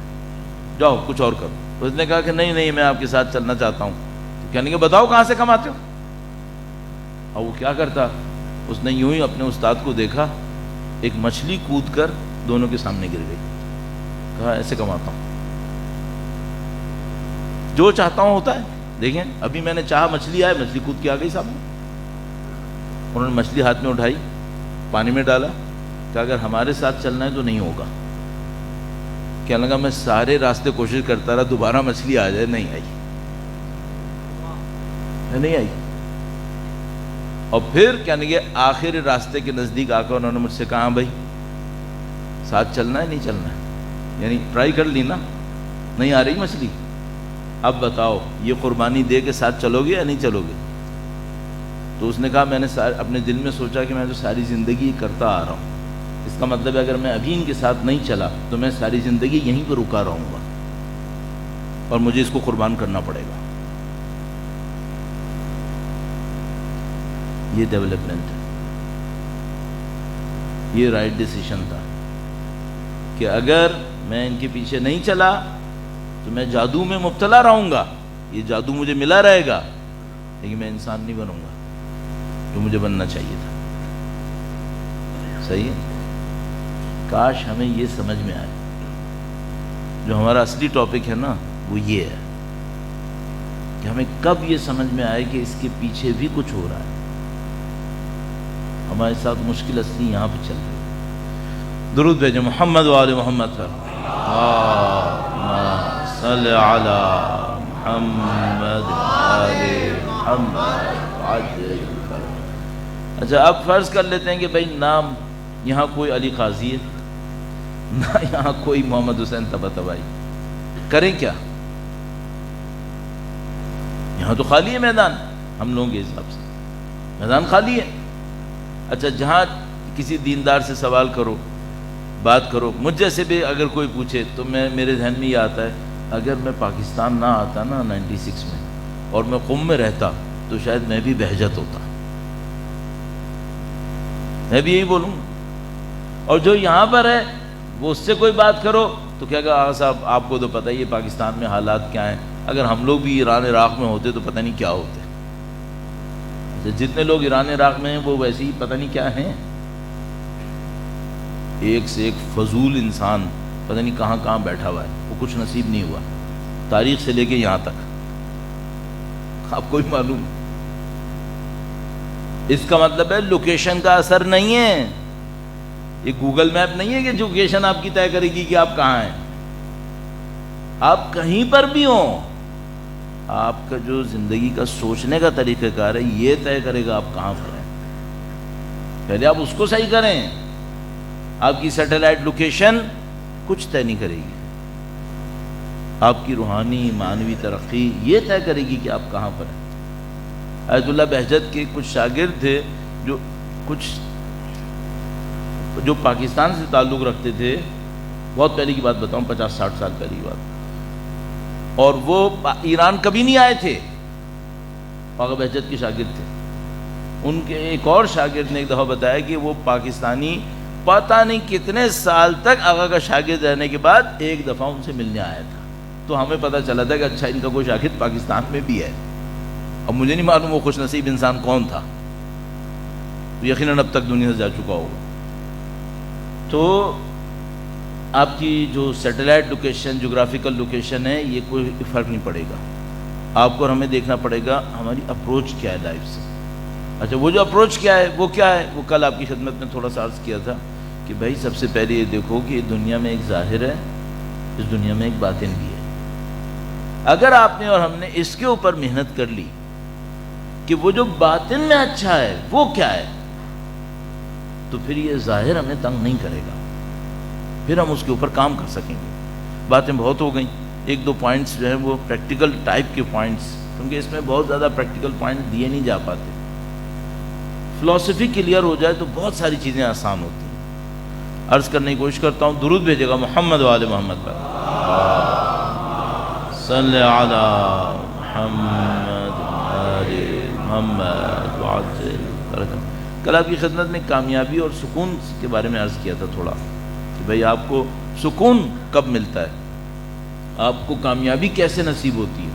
جاؤ کچھ اور کرو. اس نے کہا کہ نہیں نہیں میں آپ کے ساتھ چلنا چاہتا ہوں. کہنے کہ بتاؤ کہاں سے کماتے ہو. اور وہ کیا کرتا، اس نے یوں ہی اپنے استاد کو دیکھا، ایک مچھلی کود کر دونوں کے سامنے گر گئی. کہا ایسے کماتا ہوں، جو چاہتا ہوں ہوتا ہے. دیکھیں ابھی میں نے چاہا مچھلی آئے، مچھلی کود کے آ گئی سامنے. انہوں نے مچھلی ہاتھ میں اٹھائی، پانی میں ڈالا، کہ اگر ہمارے ساتھ چلنا ہے تو نہیں ہوگا. کہنے لگا میں سارے راستے کوشش کرتا رہا دوبارہ مچھلی آ جائے، نہیں آئی، نہیں آئی. اور پھر کہنے لگے آخر راستے کے نزدیک آ کر انہوں نے مجھ سے کہا بھائی ساتھ چلنا ہے نہیں چلنا ہے، یعنی ٹرائی کر لی نا، نہیں آ رہی مچھلی، اب بتاؤ یہ قربانی دے کے ساتھ چلو گے یا نہیں چلو گے. تو اس نے کہا میں نے اپنے دل میں سوچا کہ میں تو ساری زندگی کرتا آ رہا ہوں، اس کا مطلب ہے اگر میں ابھی ان کے ساتھ نہیں چلا تو میں ساری زندگی یہیں پہ رکا رہوں گا اور مجھے اس کو قربان کرنا پڑے گا. یہ ڈیولپمنٹ ہے، یہ رائٹ ڈیسیشن تھا کہ اگر میں ان کے پیچھے نہیں چلا تو میں جادو میں مبتلا رہوں گا. یہ جادو مجھے ملا رہے گا لیکن میں انسان نہیں بنوں گا جو مجھے بننا چاہیے تھا. صحیح ہے. کاش ہمیں یہ سمجھ میں آئے. جو ہمارا اصلی ٹاپک ہے نا وہ یہ ہے کہ ہمیں کب یہ سمجھ میں آئے کہ اس کے پیچھے بھی کچھ ہو رہا ہے. ہمارے ساتھ مشکل اصلی یہاں پہ چل رہی ہے. درود بھیجیں محمد و آل محمد. صلی علی محمد آل محمد. اچھا اب فرض کر لیتے ہیں کہ بھائی نام یہاں کوئی علی قاضی ہے، نہ یہاں کوئی محمد حسین طباطبائی، کریں کیا؟ یہاں تو خالی ہے میدان، ہم لوگوں کے حساب سے میدان خالی ہے. اچھا جہاں کسی دیندار سے سوال کرو، بات کرو، مجھ جیسے بھی اگر کوئی پوچھے تو میرے ذہن میں یہ آتا ہے اگر میں پاکستان نہ آتا نا 96 میں اور میں قم میں رہتا تو شاید میں بھی بہجت ہوتا، میں بھی یہی بولوں. اور جو یہاں پر ہے وہ اس سے کوئی بات کرو تو کیا کہا آغا صاحب آپ کو تو پتہ ہی ہے پاکستان میں حالات کیا ہیں، اگر ہم لوگ بھی ایران عراق میں ہوتے تو پتہ نہیں کیا ہوتے. جتنے لوگ ایران عراق میں ہیں وہ ویسے ہی پتہ نہیں کیا ہیں، ایک سے ایک فضول انسان پتہ نہیں کہاں کہاں بیٹھا ہوا ہے، وہ کچھ نصیب نہیں ہوا تاریخ سے لے کے یہاں تک. آپ کو ہی معلوم. اس کا مطلب ہے لوکیشن کا اثر نہیں ہے، یہ گوگل میپ نہیں ہے کہ لوکیشن آپ کی طے کرے گی کہ آپ کہاں ہیں. آپ کہیں پر بھی ہوں، آپ کا جو زندگی کا سوچنے کا طریقہ کار ہے یہ طے کرے گا آپ کہاں پر ہیں. پہلے آپ اس کو صحیح کریں. آپ کی سیٹلائٹ لوکیشن کچھ طے نہیں کرے گی، آپ کی روحانی معنوی ترقی یہ طے کرے گی کہ آپ کہاں پر ہیں. آیت اللہ بہجت کے کچھ شاگرد تھے جو پاکستان سے تعلق رکھتے تھے، بہت پہلے کی بات بتاؤں، 50-60 سال پہلے کی بات، اور وہ ایران کبھی نہیں آئے تھے، آغا بہجت کے شاگرد تھے. ان کے ایک اور شاگرد نے ایک دفعہ بتایا کہ وہ پاکستانی پتہ نہیں کتنے سال تک آغا کا شاگرد رہنے کے بعد ایک دفعہ ان سے ملنے آیا تھا. تو ہمیں پتہ چلا تھا کہ اچھا ان کا کوئی شاگرد پاکستان میں بھی ہے. اب مجھے نہیں معلوم وہ خوش نصیب انسان کون تھا، یقیناً اب تک دنیا سے جا چکا ہوگا. تو آپ کی جو سیٹلائٹ لوکیشن، جغرافیکل لوکیشن ہے، یہ کوئی فرق نہیں پڑے گا. آپ کو اور ہمیں دیکھنا پڑے گا ہماری اپروچ کیا ہے لائف سے. اچھا وہ جو اپروچ کیا ہے وہ کیا ہے، وہ کل آپ کی خدمت میں تھوڑا سا عرض کیا تھا کہ بھائی سب سے پہلے یہ دیکھو کہ دنیا میں ایک ظاہر ہے، اس دنیا میں ایک باطن بھی ہے. اگر آپ نے اور ہم نے اس کے اوپر محنت کر لی کہ وہ جو باطن میں اچھا ہے وہ کیا ہے، تو پھر یہ ظاہر ہمیں تنگ نہیں کرے گا، پھر ہم اس کے اوپر کام کر سکیں گے. باتیں بہت ہو گئیں، ایک دو پوائنٹس جو ہیں وہ پریکٹیکل ٹائپ کے پوائنٹس، کیونکہ اس میں بہت زیادہ پریکٹیکل پوائنٹ دیے نہیں جا پاتے. فلسفی کلیئر ہو جائے تو بہت ساری چیزیں آسان ہوتی ہیں. عرض کرنے کی کوشش کرتا ہوں، درود بھیجے گا محمد و آل محمد پر. صلی علی محمد آل محمد وعجل برکاتہ. کل آپ کی خدمت میں کامیابی اور سکون کے بارے میں عرض کیا تھا تھوڑا کہ بھئی آپ کو سکون کب ملتا ہے، آپ کو کامیابی کیسے نصیب ہوتی ہے.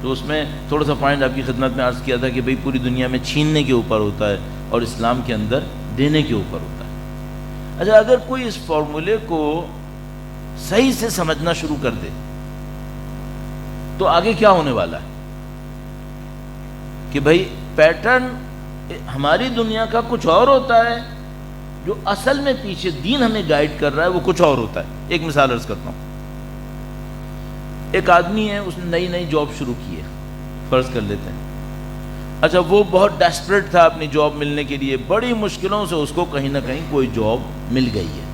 تو اس میں تھوڑا سا پوائنٹ آپ کی خدمت میں عرض کیا تھا کہ بھئی پوری دنیا میں چھیننے کے اوپر ہوتا ہے اور اسلام کے اندر دینے کے اوپر ہوتا ہے. اچھا اگر کوئی اس فارمولے کو صحیح سے سمجھنا شروع کر دے تو آگے کیا ہونے والا ہے کہ بھئی پیٹرن ہماری دنیا کا کچھ اور ہوتا ہے، جو اصل میں پیچھے دین ہمیں گائیڈ کر رہا ہے وہ کچھ اور ہوتا ہے. ایک مثال عرض کرتا ہوں. ایک آدمی ہے، اس نے نئی جاب شروع کی ہے، فرض کر لیتے ہیں. اچھا وہ بہت ڈیسپریٹ تھا اپنی جاب ملنے کے لیے، بڑی مشکلوں سے اس کو کہیں نہ کہیں کوئی جاب مل گئی ہے.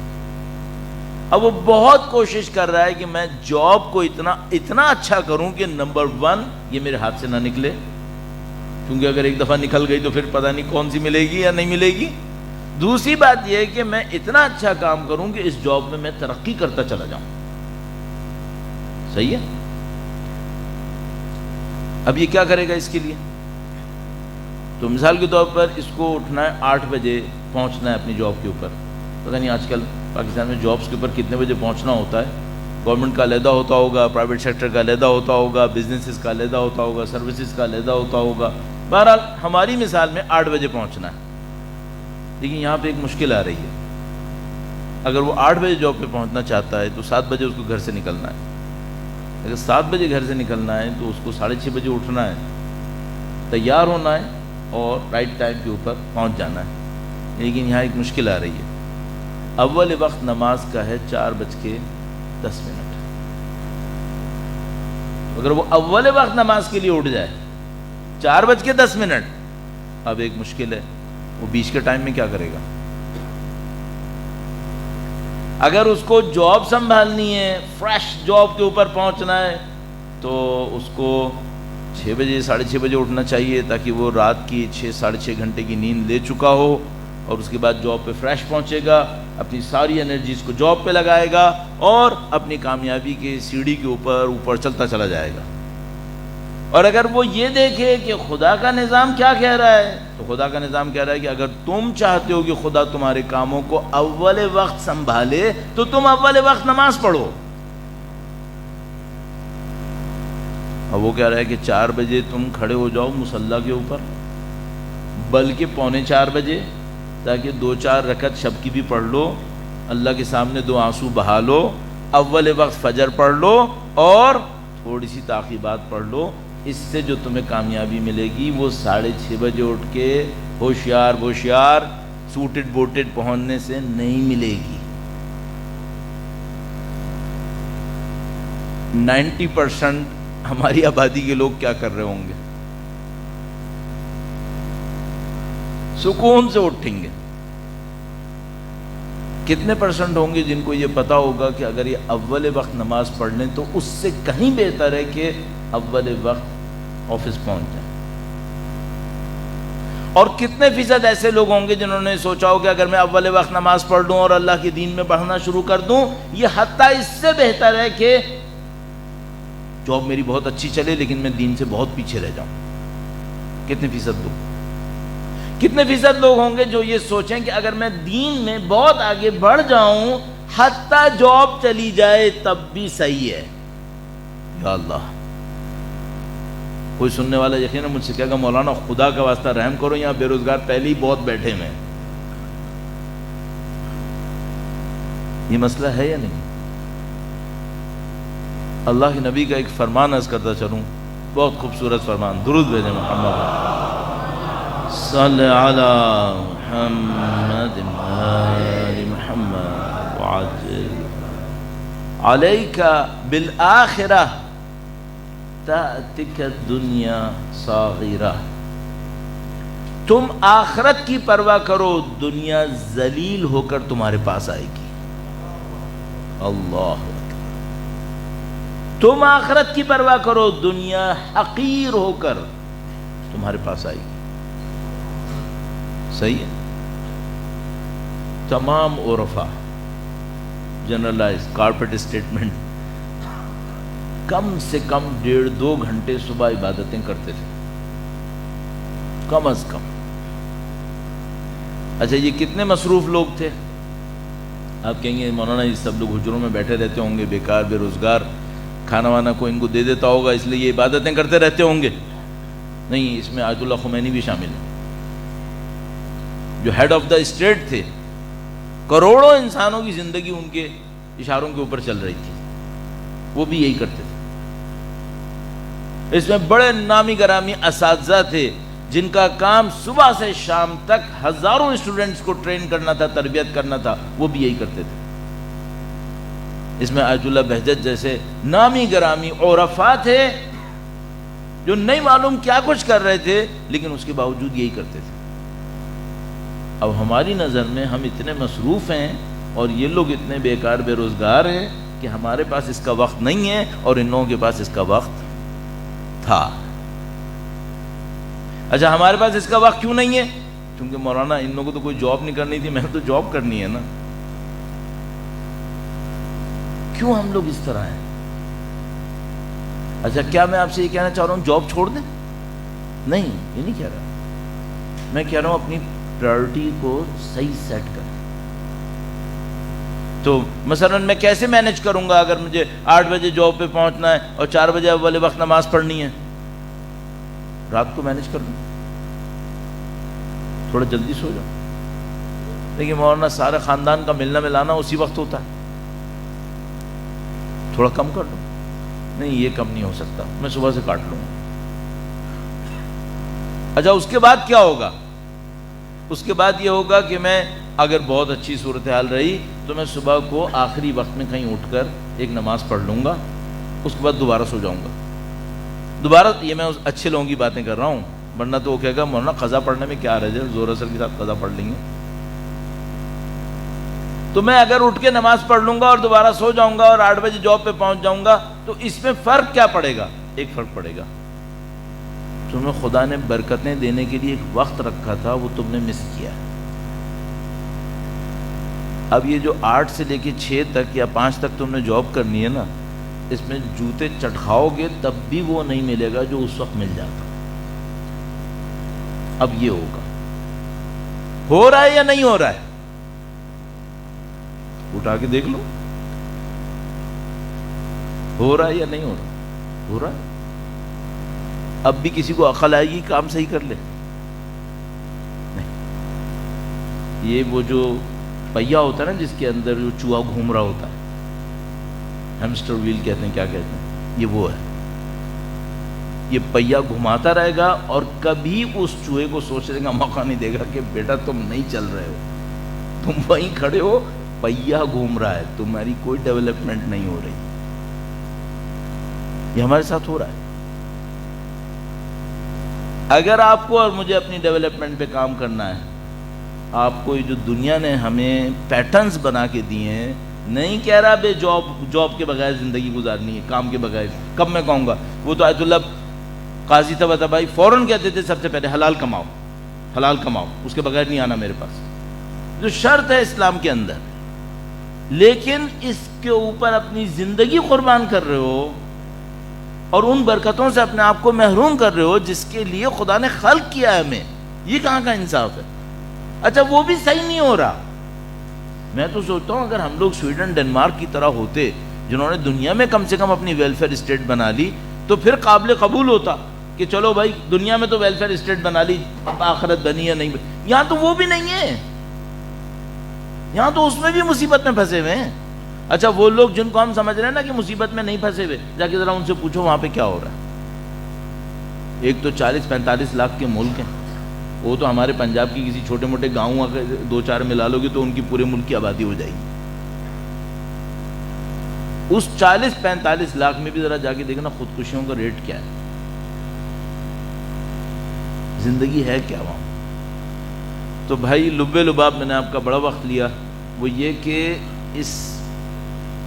اب وہ بہت کوشش کر رہا ہے کہ میں جاب کو اتنا اچھا کروں کہ نمبر 1 یہ میرے ہاتھ سے نہ نکلے، کیونکہ اگر ایک دفعہ نکل گئی تو پھر پتہ نہیں کون سی ملے گی یا نہیں ملے گی. دوسری بات یہ ہے کہ میں اتنا اچھا کام کروں کہ اس جاب میں ترقی کرتا چلا جاؤں. صحیح ہے. اب یہ کیا کرے گا اس کے لیے؟ تو مثال کے طور پر اس کو اٹھنا ہے 8 بجے، پہنچنا ہے اپنی جاب کے اوپر. پتہ نہیں آج کل پاکستان میں جابس کے اوپر کتنے بجے پہنچنا ہوتا ہے. گورنمنٹ کا علیحدہ ہوتا ہوگا، پرائیویٹ سیکٹر کا علیحدہ ہوتا ہوگا، بزنسز کا علیحدہ ہوتا ہوگا، سروسز کا علیحدہ ہوتا ہوگا. بہرحال ہماری مثال میں 8 بجے پہنچنا ہے. لیکن یہاں پہ ایک مشکل آ رہی ہے. اگر وہ 8 بجے جاب پہ پہنچنا چاہتا ہے تو 7 بجے اس کو گھر سے نکلنا ہے. اگر 7 بجے گھر سے نکلنا ہے تو اس کو 6:30 بجے اٹھنا ہے، تیار ہونا ہے اور رائٹ ٹائم کے اوپر پہنچ جانا ہے. لیکن یہاں ایک مشکل آ رہی ہے. اول وقت نماز کا ہے 4:10. اگر وہ اول وقت نماز کے لیے اٹھ جائے 4:10، اب ایک مشکل ہے، وہ بیچ کے ٹائم میں کیا کرے گا؟ اگر اس کو جاب سنبھالنی ہے، فریش جاب کے اوپر پہنچنا ہے، تو اس کو 6 بجے 6:30 بجے اٹھنا چاہیے تاکہ وہ رات کی 6-6.5 گھنٹے کی نیند لے چکا ہو، اور اس کے بعد جاب پہ فریش پہنچے گا، اپنی ساری انرجیز کو جاب پہ لگائے گا اور اپنی کامیابی کی سیڑھی کے اوپر چلتا چلا جائے گا۔ اور اگر وہ یہ دیکھے کہ خدا کا نظام کیا کہہ رہا ہے، تو خدا کا نظام کہہ رہا ہے کہ اگر تم چاہتے ہو کہ خدا تمہارے کاموں کو اول وقت سنبھالے تو تم اول وقت نماز پڑھو۔ اور وہ کہہ رہا ہے کہ 4 بجے تم کھڑے ہو جاؤ مصلی کے اوپر، بلکہ 3:45 بجے، تاکہ 2-4 رکعت شب کی بھی پڑھ لو، اللہ کے سامنے 2 آنسو بہا لو، اول وقت فجر پڑھ لو اور تھوڑی سی تعقیبات پڑھ لو۔ اس سے جو تمہیں کامیابی ملے گی وہ 6:30 بجے اٹھ کے ہوشیار سوٹڈ بوٹڈ پہنچنے سے نہیں ملے گی۔ 90% ہماری آبادی کے لوگ کیا کر رہے ہوں گے؟ سکون سے اٹھیں گے۔ کتنے پرسنٹ ہوں گے جن کو یہ پتا ہوگا کہ اگر یہ اول وقت نماز پڑھ لیں تو اس سے کہیں بہتر ہے کہ اول وقت آفس پہنچ جائیں؟ اور کتنے فیصد ایسے لوگ ہوں گے جنہوں نے سوچا ہو کہ اگر میں اول وقت نماز پڑھ لوں اور اللہ کے دین میں پڑھنا شروع کر دوں، یہ حتیٰ اس سے بہتر ہے کہ جاب میری بہت اچھی چلے لیکن میں دین سے بہت پیچھے رہ جاؤں۔ کتنے فیصد لوگ؟ کتنے فیصد لوگ ہوں گے جو یہ سوچیں کہ اگر میں دین میں بہت آگے بڑھ جاؤں، حتیٰ جاب چلی جائے تب بھی صحیح ہے؟ یا اللہ، کوئی سننے والا یقیناً مجھ سے کہے گا مولانا خدا کا واسطہ رحم کرو، یہاں بے روزگار پہلے ہی بہت بیٹھے ہوئے ہیں۔ یہ مسئلہ ہے یا نہیں؟ اللہ کے نبی کا ایک فرمان عرض کرتا چلوں، بہت خوبصورت فرمان، درود بھیجیں محمد صلی علی محمد آل محمد وعجل علیک بالآخرہ تأتک الدنیا صاغرہ۔ تم آخرت کی پرواہ کرو، دنیا ذلیل ہو کر تمہارے پاس آئے گی۔ اللہ، تم آخرت کی پرواہ کرو، دنیا حقیر ہو کر تمہارے پاس آئے گی۔ صحیح ہے؟ تمام عرفا جنرلائز کارپٹ اسٹیٹمنٹ کم سے کم 1.5-2 گھنٹے صبح عبادتیں کرتے تھے، کم از کم۔ اچھا، یہ کتنے مصروف لوگ تھے؟ آپ کہیں گے مولانا یہ سب لوگ حجروں میں بیٹھے رہتے ہوں گے، بیکار بے روزگار، کھانا وانا کو ان کو دے دیتا ہوگا اس لیے یہ عبادتیں کرتے رہتے ہوں گے۔ نہیں، اس میں آیت اللہ خمینی بھی شامل ہے، جو ہیڈ آف دا اسٹیٹ تھے، کروڑوں انسانوں کی زندگی ان کے اشاروں کے اوپر چل رہی تھی، وہ بھی یہی کرتے تھے۔ اس میں بڑے نامی گرامی اساتذہ تھے جن کا کام صبح سے شام تک ہزاروں اسٹوڈنٹس کو ٹرین کرنا تھا، تربیت کرنا تھا، وہ بھی یہی کرتے تھے۔ اس میں آیت اللہ بہجت جیسے نامی گرامی عرفا تھے جو نہیں معلوم کیا کچھ کر رہے تھے لیکن اس کے باوجود یہی کرتے تھے۔ اب ہماری نظر میں ہم اتنے مصروف ہیں اور یہ لوگ اتنے بیکار بے روزگار ہیں کہ ہمارے پاس اس کا وقت نہیں ہے، اور ان لوگوں کے پاس اس کا وقت تھا۔ اچھا، ہمارے پاس اس کا وقت کیوں نہیں ہے؟ کیونکہ مولانا ان لوگوں کو تو کوئی جاب نہیں کرنی تھی، میں تو جاب کرنی ہے نا۔ کیوں ہم لوگ اس طرح ہیں؟ اچھا، کیا میں آپ سے یہ کہنا چاہ رہا ہوں جاب چھوڑ دیں؟ نہیں، یہ نہیں کہہ رہا، میں کہہ رہا ہوں اپنی پرائرٹی کو صحیح سیٹ کریں۔ تو مثلا میں کیسے مینج کروں گا اگر مجھے 8 بجے جاب پہ پہنچنا ہے اور 4 بجے اول وقت نماز پڑھنی ہے؟ رات کو مینج کر لوں، تھوڑا جلدی سو جاؤں۔ لیکن مولانا سارے خاندان کا ملنا ملانا اسی وقت ہوتا ہے، تھوڑا کم کر لوں۔ نہیں، یہ کم نہیں ہو سکتا، میں صبح سے کاٹ لوں گا۔ اچھا، اس کے بعد کیا ہوگا؟ اس کے بعد یہ ہوگا کہ میں اگر بہت اچھی صورتحال رہی تو میں صبح کو آخری وقت میں کہیں اٹھ کر ایک نماز پڑھ لوں گا، اس کے بعد دوبارہ سو جاؤں گا۔ دوبارہ یہ میں اچھے لوگوں کی باتیں کر رہا ہوں، ورنہ تو وہ کہے گا مولانا قضا پڑھنے میں کیا رہ جائے، زور اثر کے ساتھ قضا پڑھ لیں گے۔ تو میں اگر اٹھ کے نماز پڑھ لوں گا اور دوبارہ سو جاؤں گا اور 8 بجے جاب پہ پہنچ جاؤں گا تو اس میں فرق کیا پڑے گا؟ ایک فرق پڑے گا، تمہیں خدا نے برکتیں دینے کے لیے ایک وقت رکھا تھا، وہ تم نے مس کیا۔ اب یہ جو 8 سے لے کے 6 تک یا 5 تک تم نے جاب کرنی ہے نا، اس میں جوتے چٹکھاؤ گے تب بھی وہ نہیں ملے گا جو اس وقت مل جاتا۔ اب یہ ہوگا، ہو رہا ہے یا نہیں ہو رہا ہے؟ اٹھا کے دیکھ لو، ہو رہا ہے یا نہیں ہو رہا؟ ہو رہا ہے۔ اب بھی کسی کو عقل آئے گی کام صحیح کر لے؟ نہیں۔ یہ وہ جو پہیا ہوتا ہے نا جس کے اندر جو چوہا گھوم رہا ہوتا ہے، ہیمسٹر ویل کہتے ہیں، کیا کہتے ہیں، یہ وہ ہے۔ یہ پہیا گھماتا رہے گا اور کبھی اس چوہے کو سوچنے کا موقع نہیں دے گا کہ بیٹا تم نہیں چل رہے ہو، تم وہیں کھڑے ہو، پہیا گھوم رہا ہے، تمہاری کوئی ڈیولپمنٹ نہیں ہو رہی۔ یہ ہمارے ساتھ ہو رہا ہے۔ اگر آپ کو اور مجھے اپنی ڈیولپمنٹ پہ کام کرنا ہے، آپ کو یہ جو دنیا نے ہمیں پیٹرنز بنا کے دیے ہیں، نہیں کہہ رہا بے جاب کے بغیر زندگی گزارنی ہے، کام کے بغیر، کب میں کہوں گا؟ وہ تو آیت اللہ قاضی طباطبائی فوراً کہتے تھے سب سے پہلے حلال کماؤ، حلال کماؤ، اس کے بغیر نہیں آنا میرے پاس، جو شرط ہے اسلام کے اندر۔ لیکن اس کے اوپر اپنی زندگی قربان کر رہے ہو اور ان برکتوں سے اپنے آپ کو محروم کر رہے ہو جس کے لیے خدا نے خلق کیا ہے ہمیں، یہ کہاں کا انصاف ہے؟ اچھا وہ بھی صحیح نہیں ہو رہا۔ میں تو سوچتا ہوں اگر ہم لوگ سویڈن ڈنمارک کی طرح ہوتے جنہوں نے دنیا میں کم سے کم اپنی ویلفیئر اسٹیٹ بنا لی تو پھر قابل قبول ہوتا کہ چلو بھائی دنیا میں تو ویلفیئر اسٹیٹ بنا لی، اب آخرت بنی ہے نہیں بنی۔ یہاں تو وہ بھی نہیں ہے، یہاں تو اس میں بھی مصیبت میں پھنسے ہوئے ہیں۔ اچھا وہ لوگ جن کو ہم سمجھ رہے ہیں نا کہ مصیبت میں نہیں پھنسے ہوئے، جا کے ذرا ان سے پوچھو وہاں پہ کیا ہو رہا ہے۔ ایک تو 40-45 لاکھ کے ملک ہیں، وہ تو ہمارے پنجاب کی کسی چھوٹے موٹے گاؤں اگر 2-4 ملا لو گے تو ان کی پورے ملک کی آبادی ہو جائے گی۔ اس 40-45 لاکھ میں بھی ذرا جا کے دیکھنا خودکشیوں کا ریٹ کیا ہے، زندگی ہے کیا وہاں۔ تو بھائی لبے لباب میں نے آپ کا بڑا وقت لیا، وہ یہ کہ اس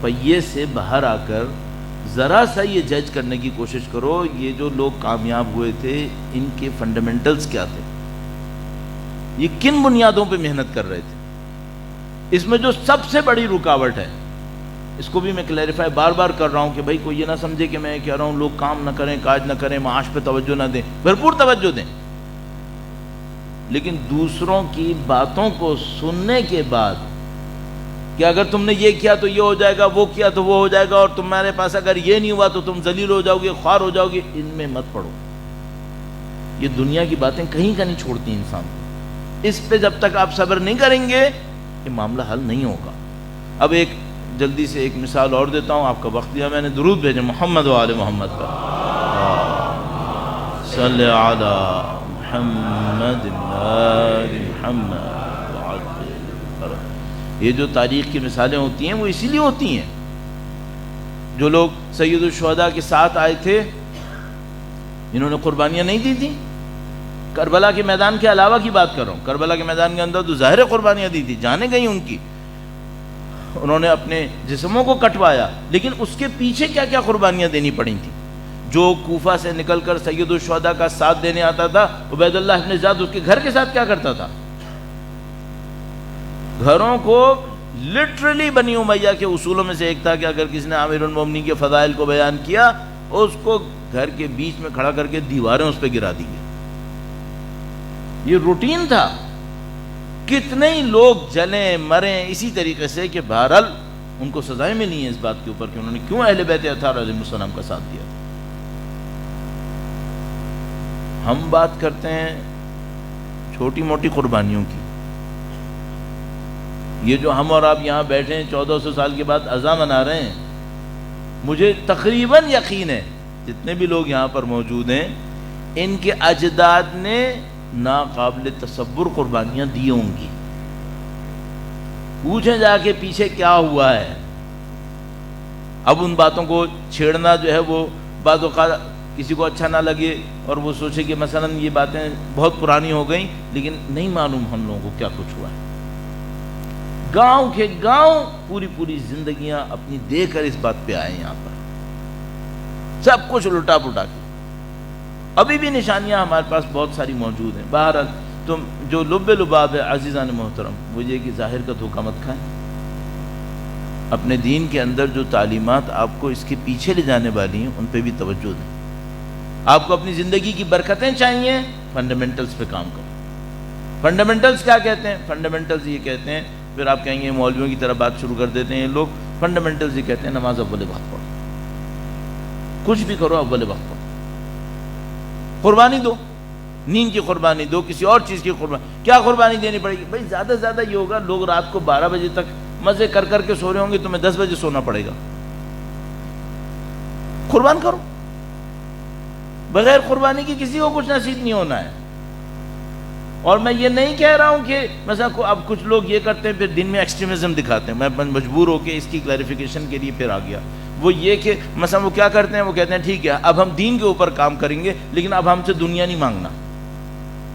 پہیے سے باہر آ کر ذرا سا یہ جج کرنے کی کوشش کرو یہ جو لوگ کامیاب ہوئے تھے ان کے فنڈامنٹلز کیا تھے، یہ کن بنیادوں پہ محنت کر رہے تھے۔ اس میں جو سب سے بڑی رکاوٹ ہے، اس کو بھی میں کلیریفائی بار بار کر رہا ہوں کہ بھائی کوئی یہ نہ سمجھے کہ میں کہہ رہا ہوں لوگ کام نہ کریں، کاج نہ کریں، معاش پہ توجہ نہ دیں، بھرپور توجہ دیں، لیکن دوسروں کی باتوں کو سننے کے بعد کہ اگر تم نے یہ کیا تو یہ ہو جائے گا، وہ کیا تو وہ ہو جائے گا، اور تمہارے پاس اگر یہ نہیں ہوا تو تم ذلیل ہو جاؤ گے، خوار ہو جاؤ گے، ان میں مت پڑو۔ یہ دنیا کی باتیں کہیں کا نہیں چھوڑتی انسان کو۔ اس پہ جب تک آپ صبر نہیں کریں گے یہ معاملہ حل نہیں ہوگا۔ اب ایک جلدی سے ایک مثال اور دیتا ہوں، آپ کا وقت دیا میں نے، درود بھیجیں محمد و آل محمد پر، صلی علی محمد آل محمد۔ یہ جو تاریخ کی مثالیں ہوتی ہیں وہ اسی لیے ہوتی ہیں، جو لوگ سید الشہداء کے ساتھ آئے تھے انہوں نے قربانیاں نہیں دی تھیں۔ کربلا کے میدان کے علاوہ کی بات کر رہا ہوں، کربلا کے میدان کے اندر تو ظاہر قربانیاں دی تھی، جانیں گئی ان کی، انہوں نے اپنے جسموں کو کٹوایا، لیکن اس کے پیچھے کیا کیا قربانیاں دینی پڑی تھیں۔ جو کوفہ سے نکل کر سید الشہداء کا ساتھ دینے آتا تھا، عبید اللہ ابن زیاد اس کے گھر کے ساتھ کیا کرتا تھا؟ گھروں کو لٹرلی بنی امیہ کے اصولوں میں سے ایک تھا کہ اگر کسی نے امیر المومنین کے فضائل کو بیان کیا اس کو گھر کے بیچ میں کھڑا کر کے دیواریں اس پہ گرا دی گئی۔ یہ روٹین تھا۔ کتنے ہی لوگ جلیں مریں اسی طریقے سے کہ بہرحال ان کو سزائیں ملی ہیں اس بات کے اوپر کہ انہوں نے کیوں اہل بیت اطہار علیہ السلام کا ساتھ دیا۔ ہم بات کرتے ہیں چھوٹی موٹی قربانیوں کی، یہ جو ہم اور آپ یہاں بیٹھے ہیں 1400 سال کے بعد عزا منا رہے ہیں، مجھے تقریباً یقین ہے جتنے بھی لوگ یہاں پر موجود ہیں ان کے اجداد نے ناقابل تصور قربانیاں دی ہوں گی۔ پوچھیں جا کے پیچھے کیا ہوا ہے۔ اب ان باتوں کو چھیڑنا جو ہے وہ بعض اوقات کسی کو اچھا نہ لگے اور وہ سوچے کہ مثلا یہ باتیں بہت پرانی ہو گئیں، لیکن نہیں معلوم ہم لوگوں کو کیا کچھ ہوا ہے۔ گاؤں کے گاؤں پوری پوری زندگیاں اپنی دے کر اس بات پہ آئے یہاں پر، سب کچھ لٹا پٹا کے۔ ابھی بھی نشانیاں ہمارے پاس بہت ساری موجود ہیں۔ بہرحال تم جو لب لباب ہے عزیزان محترم، وہ یہ کہ ظاہر کا دھوکہ مت کھائیں، اپنے دین کے اندر جو تعلیمات آپ کو اس کے پیچھے لے جانے والی ہیں ان پہ بھی توجہ دیں۔ آپ کو اپنی زندگی کی برکتیں چاہیے، فنڈامنٹلز پہ کام کرو۔ فنڈامنٹلز کیا کہتے ہیں؟ فنڈامنٹلز یہ کہتے ہیں، پھر آپ کہیں گے مولویوں کی طرح بات شروع کر دیتے ہیں یہ لوگ، فنڈامنٹلز یہ کہتے ہیں نماز اول وقت پڑھو، کچھ بھی کرو اول وقت پڑھو، قربانی دو، نیند کی قربانی دو، کسی اور چیز کی قربانی، کیا قربانی دینی پڑے گی بھائی؟ زیادہ سے زیادہ یہ ہوگا لوگ رات کو 12 بجے تک مزے کر کر کے سو رہے ہوں گے، تمہیں 10 بجے سونا پڑے گا، قربان کرو۔ بغیر قربانی کی کسی کو کچھ نصیب نہیں ہونا ہے۔ اور میں یہ نہیں کہہ رہا ہوں کہ مثلا اب کچھ لوگ یہ کرتے ہیں پھر دن میں ایکسٹریمزم دکھاتے ہیں، میں مجبور ہو کے اس کی کلیریفیکیشن کے لیے پھر آ گیا۔ وہ یہ کہ مثلا وہ کیا کرتے ہیں، وہ کہتے ہیں ٹھیک ہے اب ہم دین کے اوپر کام کریں گے لیکن اب ہم سے دنیا نہیں مانگنا،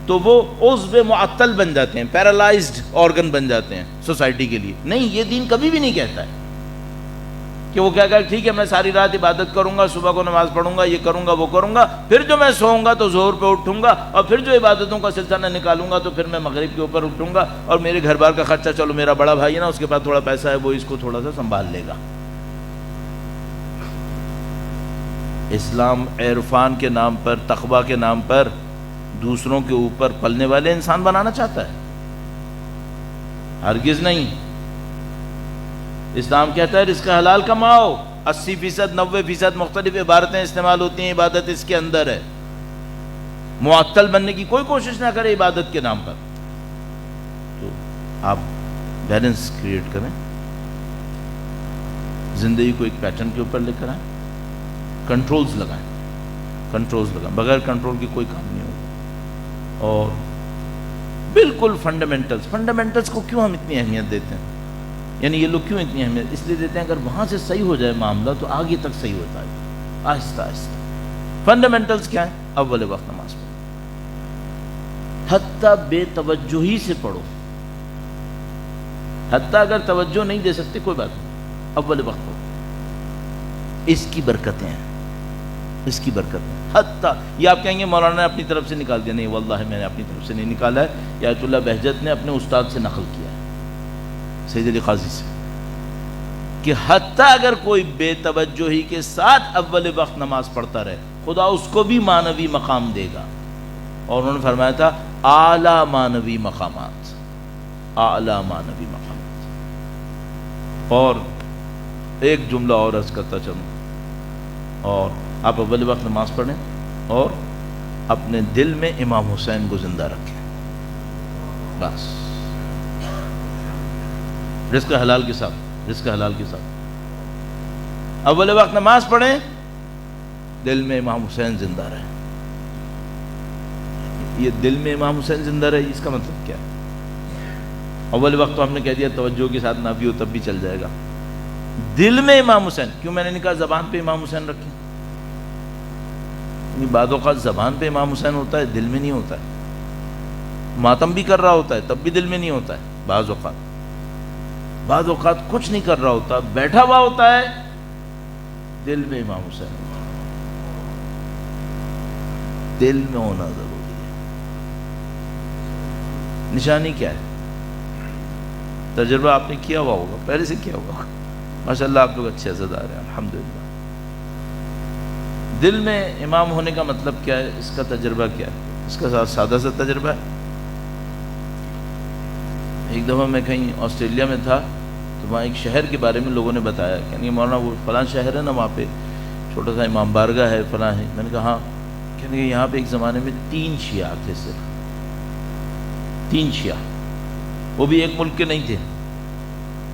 تو وہ عضو معطل بن جاتے ہیں، پیرالائزڈ آرگن بن جاتے ہیں سوسائٹی کے لیے۔ نہیں، یہ دین کبھی بھی نہیں کہتا ہے کہ وہ کیا کہ ٹھیک ہے میں ساری رات عبادت کروں گا، صبح کو نماز پڑھوں گا، یہ کروں گا وہ کروں گا، پھر جو میں سوؤں گا تو ظہر پہ اٹھوں گا، اور پھر جو عبادتوں کا سلسلہ نکالوں گا تو پھر میں مغرب کے اوپر اٹھوں گا، اور میرے گھر بار کا خرچہ چلو میرا بڑا بھائی ہے نا، اس کے پاس تھوڑا پیسہ ہے، وہ اس کو تھوڑا سا سنبھال لے گا۔ اسلام عرفان کے نام پر، تقویٰ کے نام پر دوسروں کے اوپر پلنے والے انسان بنانا چاہتا ہے؟ ہرگز نہیں۔ اسلام کہتا ہے رزق حلال کماؤ، 80%، 90% مختلف عبارتیں استعمال ہوتی ہیں، عبادت اس کے اندر ہے۔ معطل بننے کی کوئی کوشش نہ کرے عبادت کے نام پر۔ تو آپ بیلنس کریٹ کریں، زندگی کو ایک پیٹرن کے اوپر لے کر آئیں، کنٹرولز لگائیں، کنٹرولز لگائیں، بغیر کنٹرول کی کوئی کام نہیں ہوگا۔ اور بالکل فنڈامنٹلز کو کیوں ہم اتنی اہمیت دیتے ہیں؟ یعنی یہ لوگ کیوں اتنی اہمیت اس لیے دیتے ہیں اگر وہاں سے صحیح ہو جائے معاملہ تو آگے تک صحیح ہوتا ہے، آہستہ آہستہ۔ فنڈامنٹلز کیا ہیں؟ اول وقت نماز پڑھو، حتیٰ بے توجہی سے پڑھو، حتیٰ اگر توجہ نہیں دے سکتے کوئی بات نہیں، اول وقت پڑھو، اس کی برکتیں ہیں، اس کی برکتیں۔ حتیٰ یہ آپ کہیں گے مولانا نے اپنی طرف سے نکال دیا، نہیں واللہ میں نے اپنی طرف سے نہیں نکالا ہے، یہ آیت اللہ بہجت نے اپنے استاد سے نقل کیا ہے، سید علی قاضی سے، کہ حتیٰ اگر کوئی بے توجہی کے ساتھ اول وقت نماز پڑھتا رہے خدا اس کو بھی معنوی مقام دے گا۔ اور انہوں نے فرمایا تھا اعلیٰ معنوی مقامات، اعلیٰ معنوی مقامات۔ اور ایک جملہ اور عرض کرتا چلوں، اور آپ اول وقت نماز پڑھیں اور اپنے دل میں امام حسین کو زندہ رکھیں، بس رزق حلال کے ساتھ، رزق حلال کے ساتھ اول وقت نماز پڑھیں، دل میں امام حسین زندہ رہے۔ یہ دل میں امام حسین زندہ رہے اس کا مطلب کیا ہے؟ اول وقت تو ہم نے کہہ دیا توجہ کے ساتھ نہ بھی ہو تب بھی چل جائے گا، دل میں امام حسین کیوں؟ میں نے نہیں کہا زبان پہ امام حسین رکھیں، بعض اوقات زبان پہ امام حسین ہوتا ہے دل میں نہیں ہوتا ہے، ماتم بھی کر رہا ہوتا ہے تب بھی دل میں نہیں ہوتا ہے، بعض اوقات کچھ نہیں کر رہا ہوتا، بیٹھا ہوا ہوتا ہے، دل میں امام حسین ہوتا ہے۔ دل میں ہونا ضروری ہے۔ نشانی کیا ہے؟ تجربہ آپ نے کیا ہوا ہوگا، پہلے سے کیا ہوا، ماشاءاللہ آپ لوگ اچھے عزادار ہیں الحمدللہ۔ دل میں امام ہونے کا مطلب کیا ہے؟ اس کا تجربہ کیا ہے؟ اس کا سادہ سا تجربہ ہے۔ ایک دفعہ میں کہیں آسٹریلیا میں تھا تو وہاں ایک شہر کے بارے میں لوگوں نے بتایا کہ مولانا وہ فلاں شہر ہے نا، وہاں پہ چھوٹا سا امام بارگاہ ہے فلاں ہے۔ میں نے کہا ہاں، کہنے کہ یہاں پہ ایک زمانے میں 3 شیعہ تھے، صرف 3 شیعہ، وہ بھی ایک ملک کے نہیں تھے،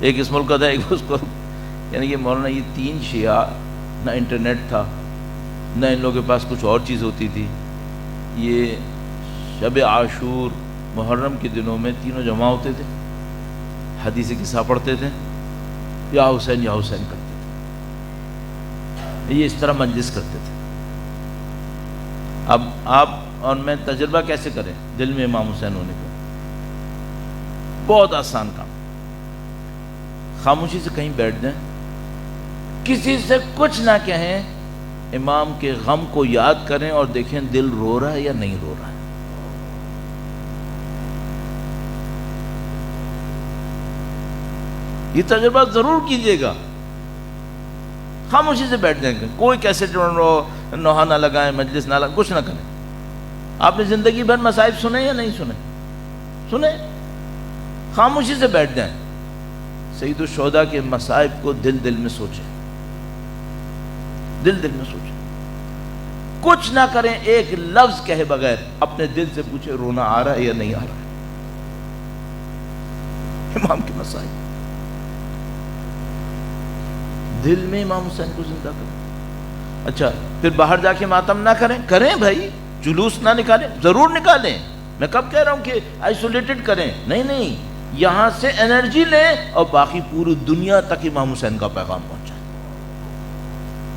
ایک اس ملک کا تھا ایک اس کو، یعنی کہ مولانا یہ 3 شیعہ، نہ انٹرنیٹ تھا نہ ان لوگوں کے پاس کچھ اور چیز ہوتی تھی، یہ شب عاشور محرم کے دنوں میں تینوں جمع ہوتے تھے، حدیث قصہ پڑھتے تھے، یا حسین کرتے تھے، یہ اس طرح مجلس کرتے تھے۔ اب آپ اور میں تجربہ کیسے کریں دل میں امام حسین ہونے کا؟ بہت آسان کام، خاموشی سے کہیں بیٹھ جائیں، کسی سے کچھ نہ کہیں، امام کے غم کو یاد کریں اور دیکھیں دل رو رہا ہے یا نہیں رو رہا ہے۔ یہ تجربہ ضرور کیجئے گا۔ خاموشی سے بیٹھ جائیں گے، کوئی کیسے نوحہ نہ لگائیں، مجلس نہ لگائیں، کچھ نہ کریں۔ آپ نے زندگی بھر مصائب سنے یا نہیں سنے؟ سنے؟ خاموشی سے بیٹھ جائیں، سید الشہداء کے مصائب کو دل دل میں سوچیں، دل دل میں سوچیں، کچھ نہ کریں، ایک لفظ کہے بغیر اپنے دل سے پوچھیں رونا آ رہا ہے یا نہیں آ رہا ہے۔ امام کے مصائب، دل میں امام حسین کو زندہ کریں۔ اچھا پھر باہر جا کے ماتم نہ کریں، کریں بھائی، جلوس نہ نکالیں، ضرور نکالیں، میں کب کہہ رہا ہوں کہ آئسولیٹڈ کریں، نہیں نہیں، یہاں سے انرجی لیں اور باقی پوری دنیا تک امام حسین کا پیغام پہنچائیں،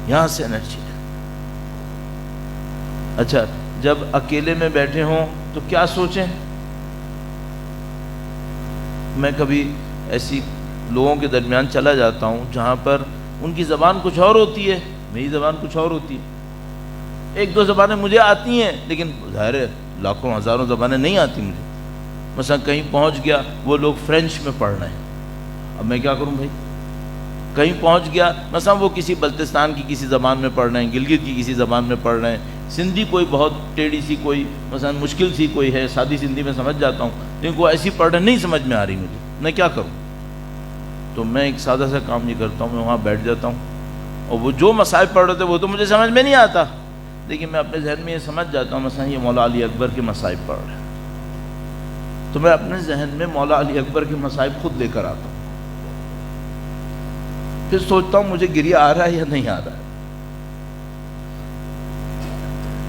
یہاں سے انرجی لیں۔ اچھا جب اکیلے میں بیٹھے ہوں تو کیا سوچیں؟ میں کبھی ایسی لوگوں کے درمیان چلا جاتا ہوں جہاں پر ان کی زبان کچھ اور ہوتی ہے، میری زبان کچھ اور ہوتی ہے، ایک دو زبانیں مجھے آتی ہیں لیکن ظاہر ہے لاکھوں ہزاروں زبانیں نہیں آتی مجھے۔ مثلا کہیں پہنچ گیا، وہ لوگ فرینچ میں پڑھ رہے ہیں، اب میں کیا کروں بھائی؟ کہیں پہنچ گیا، مثلا وہ کسی بلتستان کی کسی زبان میں پڑھ رہے ہیں، گلگت کی کسی زبان میں پڑھ رہے ہیں، سندھی کوئی بہت ٹیڑھی سی، کوئی مثلا مشکل سی کوئی ہے، سادی سندھی میں سمجھ جاتا ہوں، لیکن کوئی ایسی پڑھ رہے نہیں سمجھ میں آ رہی مجھے، میں کیا کروں؟ تو میں ایک سادہ سا کام یہ کرتا ہوں، میں وہاں بیٹھ جاتا ہوں، اور وہ جو مصائب پڑھ رہے تھے وہ تو مجھے سمجھ میں نہیں آتا، لیکن میں اپنے ذہن میں یہ سمجھ جاتا ہوں مثلا یہ مولا علی اکبر کے مصائب پڑھ رہے ہیں، تو میں اپنے ذہن میں مولا علی اکبر کے مصائب خود لے کر آتا ہوں، پھر سوچتا ہوں مجھے گریہ آ رہا ہے یا نہیں آ رہا ہے۔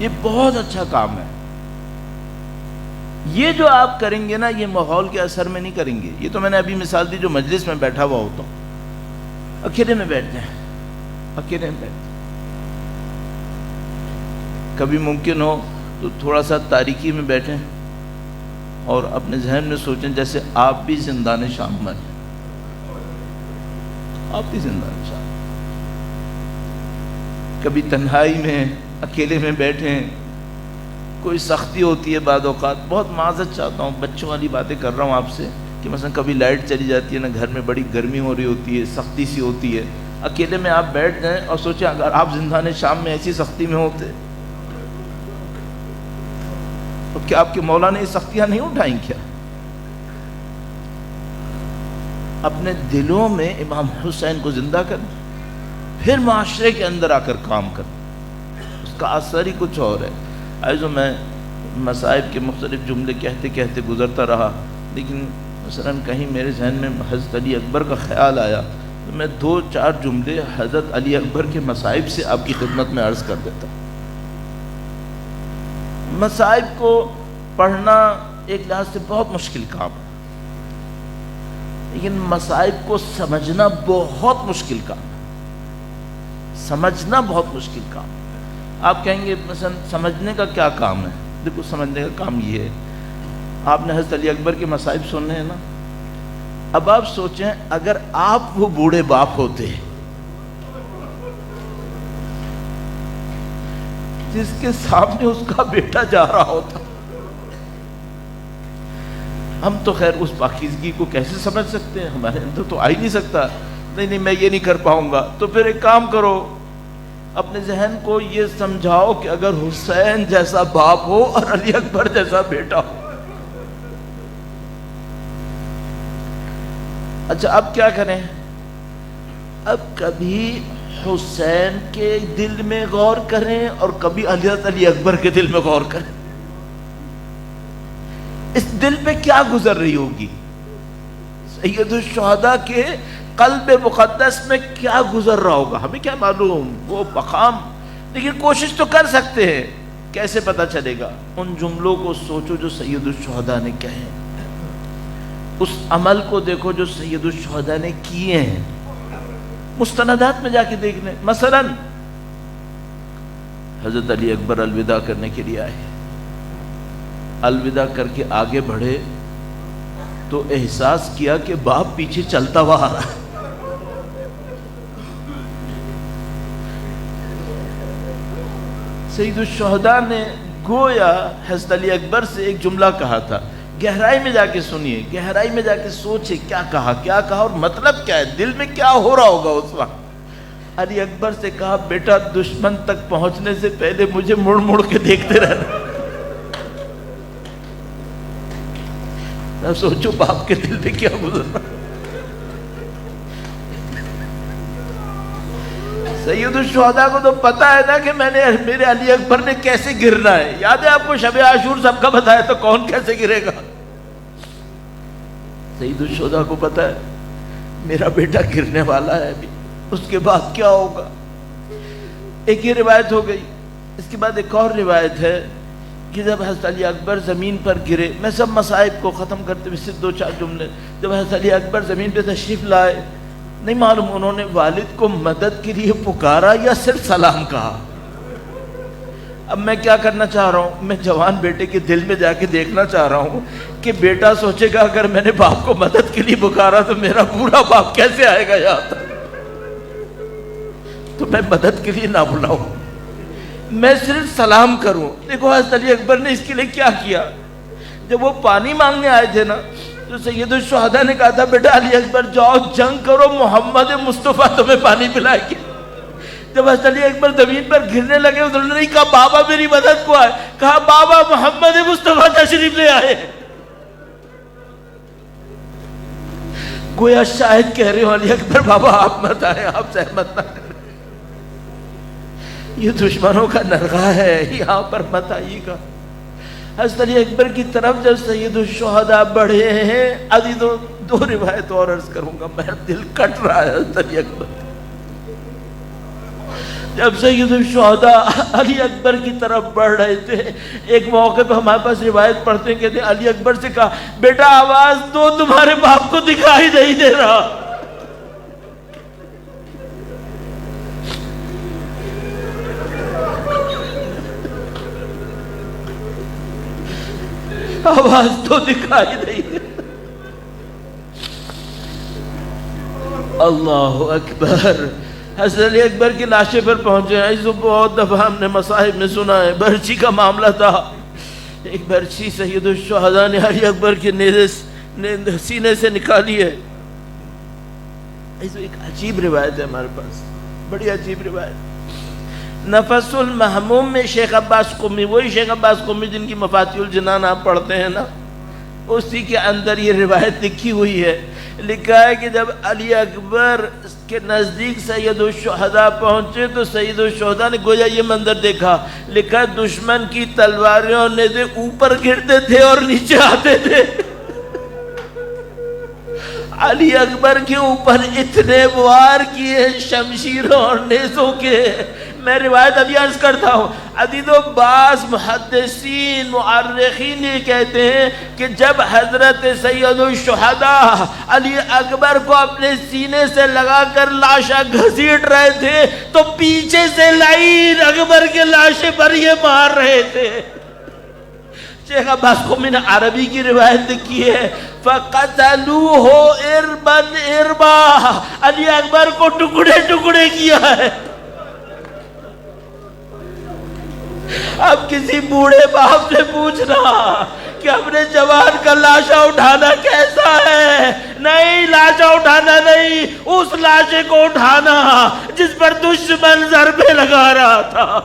یہ بہت اچھا کام ہے، یہ جو آپ کریں گے نا، یہ ماحول کے اثر میں نہیں کریں گے۔ یہ تو میں نے ابھی مثال دی جو مجلس میں بیٹھا ہوا ہوتا ہوں، اکیلے میں بیٹھ جائیں، اکیلے میں بیٹھ جائیں، کبھی ممکن ہو تو تھوڑا سا تاریکی میں بیٹھیں اور اپنے ذہن میں سوچیں جیسے آپ بھی زندان شام میں ہیں، آپ بھی زندان شام۔ کبھی تنہائی میں اکیلے میں بیٹھیں، کوئی سختی ہوتی ہے بعض اوقات، بہت معذرت چاہتا ہوں، بچوں والی باتیں کر رہا ہوں آپ سے، کہ مثلا کبھی لائٹ چلی جاتی ہے نا، گھر میں بڑی گرمی ہو رہی ہوتی ہے، سختی سی ہوتی ہے، اکیلے میں آپ بیٹھ جائیں اور سوچیں اگر آپ زندان شام میں ایسی سختی میں ہوتے تو کیا آپ کے مولا نے یہ سختیاں نہیں اٹھائیں کیا؟ اپنے دلوں میں امام حسین کو زندہ کریں، پھر معاشرے کے اندر آ کر کام کریں، اس کا اثر ہی کچھ اور ہے۔ عزیزو، میں مصائب کے مختلف جملے کہتے کہتے گزرتا رہا، لیکن مثلا کہیں میرے ذہن میں حضرت علی اکبر کا خیال آیا تو میں 2-4 جملے حضرت علی اکبر کے مصائب سے آپ کی خدمت میں عرض کر دیتا ہوں۔ مصائب کو پڑھنا ایک لحاظ سے بہت مشکل کام ہے، لیکن مصائب کو سمجھنا بہت مشکل کام ہے، سمجھنا بہت مشکل کام ہے۔ آپ کہیں گے مثلا سمجھنے کا کیا کام ہے؟ دیکھو سمجھنے کا کام یہ ہے، آپ نے حضرت علی اکبر کے مصائب سننے ہیں نا، اب آپ سوچیں اگر آپ وہ بوڑھے باپ ہوتے جس کے سامنے اس کا بیٹا جا رہا ہوتا، ہم تو خیر اس پاکیزگی کو کیسے سمجھ سکتے ہیں، ہمارے اندر تو آ ہی نہیں سکتا، نہیں میں یہ نہیں کر پاؤں گا۔ تو پھر ایک کام کرو، اپنے ذہن کو یہ سمجھاؤ کہ اگر حسین جیسا باپ ہو اور علی اکبر جیسا بیٹا ہو۔ اچھا اب کیا کریں؟ اب کبھی حسین کے دل میں غور کریں اور کبھی حضرت علی اکبر کے دل میں غور کریں، اس دل پہ کیا گزر رہی ہوگی، سید الشہداء کے قلب مقدس میں کیا گزر رہا ہوگا، ہمیں کیا معلوم وہ مقام، لیکن کوشش تو کر سکتے ہیں۔ کیسے پتہ چلے گا؟ ان جملوں کو سوچو جو سید الشہداء نے کہے، اس عمل کو دیکھو جو سید الشہداء نے کیے ہیں، مستندات میں جا کے دیکھ لیں۔ مثلا حضرت علی اکبر الوداع کرنے کے لیے آئے، الوداع کر کے آگے بڑھے تو احساس کیا کہ باپ پیچھے چلتا ہوا آ رہا ہے، سید الشہداء نے گویا حضرت علی اکبر سے ایک جملہ کہا تھا. گہرائی میں جا کے سنیے, گہرائی میں جا کے سوچے کیا کہا اور مطلب کیا ہے, دل میں کیا ہو رہا ہوگا اس وقت. علی اکبر سے کہا, بیٹا دشمن تک پہنچنے سے پہلے مجھے مڑ مڑ کے دیکھتے رہنا. سوچو باپ کے دل پہ کیا گزرنا. سید الشہداء کو تو پتا ہے نا کہ میرے علی اکبر نے کیسے گرنا ہے. یاد ہے آپ کو شب عاشور سب کا بتایا تو کون کیسے گرے گا. سید الشہداء کو پتا ہے میرا بیٹا گرنے والا ہے ابھی, اس کے بعد کیا ہوگا. ایک یہ روایت ہو گئی. اس کے بعد ایک اور روایت ہے کہ جب حضرت علی اکبر زمین پر گرے, میں سب مصائب کو ختم کرتے ہوئے صرف 2-4 جملے, جب حضرت علی اکبر زمین پہ تشریف لائے, نہیں معلوم انہوں نے والد کو مدد کے لیے پکارا یا صرف سلام کہا. اب میں کیا کرنا چاہ رہا ہوں, میں جوان بیٹے کے دل میں جا کے دیکھنا چاہ رہا ہوں کہ بیٹا سوچے گا اگر میں نے باپ کو مدد کے لیے پکارا تو میرا بوڑھا باپ کیسے آئے گا یہاں, تو میں مدد کے لیے نہ بلاؤں, میں صرف سلام کروں. دیکھو حضرت علی اکبر نے اس کے لیے کیا کیا. جب وہ پانی مانگنے آئے تھے نا تو سید الشہداء نے کہا تھا, بیٹا علی اکبر جاؤ جنگ کرو, محمد مصطفیٰ تمہیں پانی پلائے گی. جب حضرت علی اکبر زمین پر گرنے لگے, انہوں نے نہیں کہا بابا میری مدد کو آئے, کہا بابا محمد مصطفیٰ تشریف لے آئے. گویا شاید کہہ رہے ہو علی اکبر بابا آپ مت آئے, آپ زحمت نہ کریں, یہ دشمنوں کا نرغہ ہے, یہاں پر مت آئیے گا. حضرت علی اکبر کی طرف جب سید الشہداء بڑھے ہیں, ابھی دو روایت اور عرض کروں گا, میرا دل کٹ رہا ہے. حضرت علی اکبر جب سید الشہداء علی اکبر کی طرف بڑھ رہے تھے, ایک موقع پہ ہمارے پاس روایت پڑھتے ہیں, کہتے ہیں علی اکبر سے کہا, بیٹا آواز دو, تمہارے باپ کو دکھائی نہیں دے رہا. آواز تو دکھائی نہیں. اللہ اکبر. حضرت علی اکبر کی لاشیں پر پہنچے ہیں. اس کو بہت دفعہ ہم نے مصاحب میں سنا ہے. برچی کا معاملہ تھا. ایک برچی سید الشہداء نے علی اکبر کے سینے سے نکالی ہے. ایک عجیب روایت ہے ہمارے پاس, بڑی عجیب روایت. نفس المحموم میں شیخ عباس قمی, وہی شیخ عباس قمی جن کی مفاتیح الجنان آپ پڑھتے ہیں نا, اسی کے اندر یہ روایت لکھی ہوئی ہے. لکھا ہے کہ جب علی اکبر کے نزدیک سید الشہداء پہنچے تو سید الشہداء نے گویا یہ منظر دیکھا. لکھا ہے دشمن کی تلواریوں نے اوپر گرتے تھے اور نیچے آتے تھے. علی اکبر کے اوپر اتنے وار کیے شمشیروں اور نیزوں کے. میں روایت ابھی عرض کرتا ہوں. عدید و بعض محدثین مؤرخین یہ کہتے ہیں کہ جب حضرت سید الشہداء علی اکبر کو اپنے سینے سے لگا کر لاشا گھسیٹ رہے تھے تو پیچھے سے لعین اکبر کے لاشے پر یہ مار رہے تھے. شیخ عباس قمی نے عربی کی روایت لکھی ہے, فَقَتَلُوهُ إِرْبًا إِرْبًا, علی اکبر کو ٹکڑے ٹکڑے کیا ہے. اب کسی بوڑھے باپ سے پوچھنا کہ اپنے جوان کا لاشا اٹھانا کیسا ہے, نہیں لاشا اٹھانا نہیں, اس لاشے کو اٹھانا جس پر دشمن ضربے لگا رہا تھا.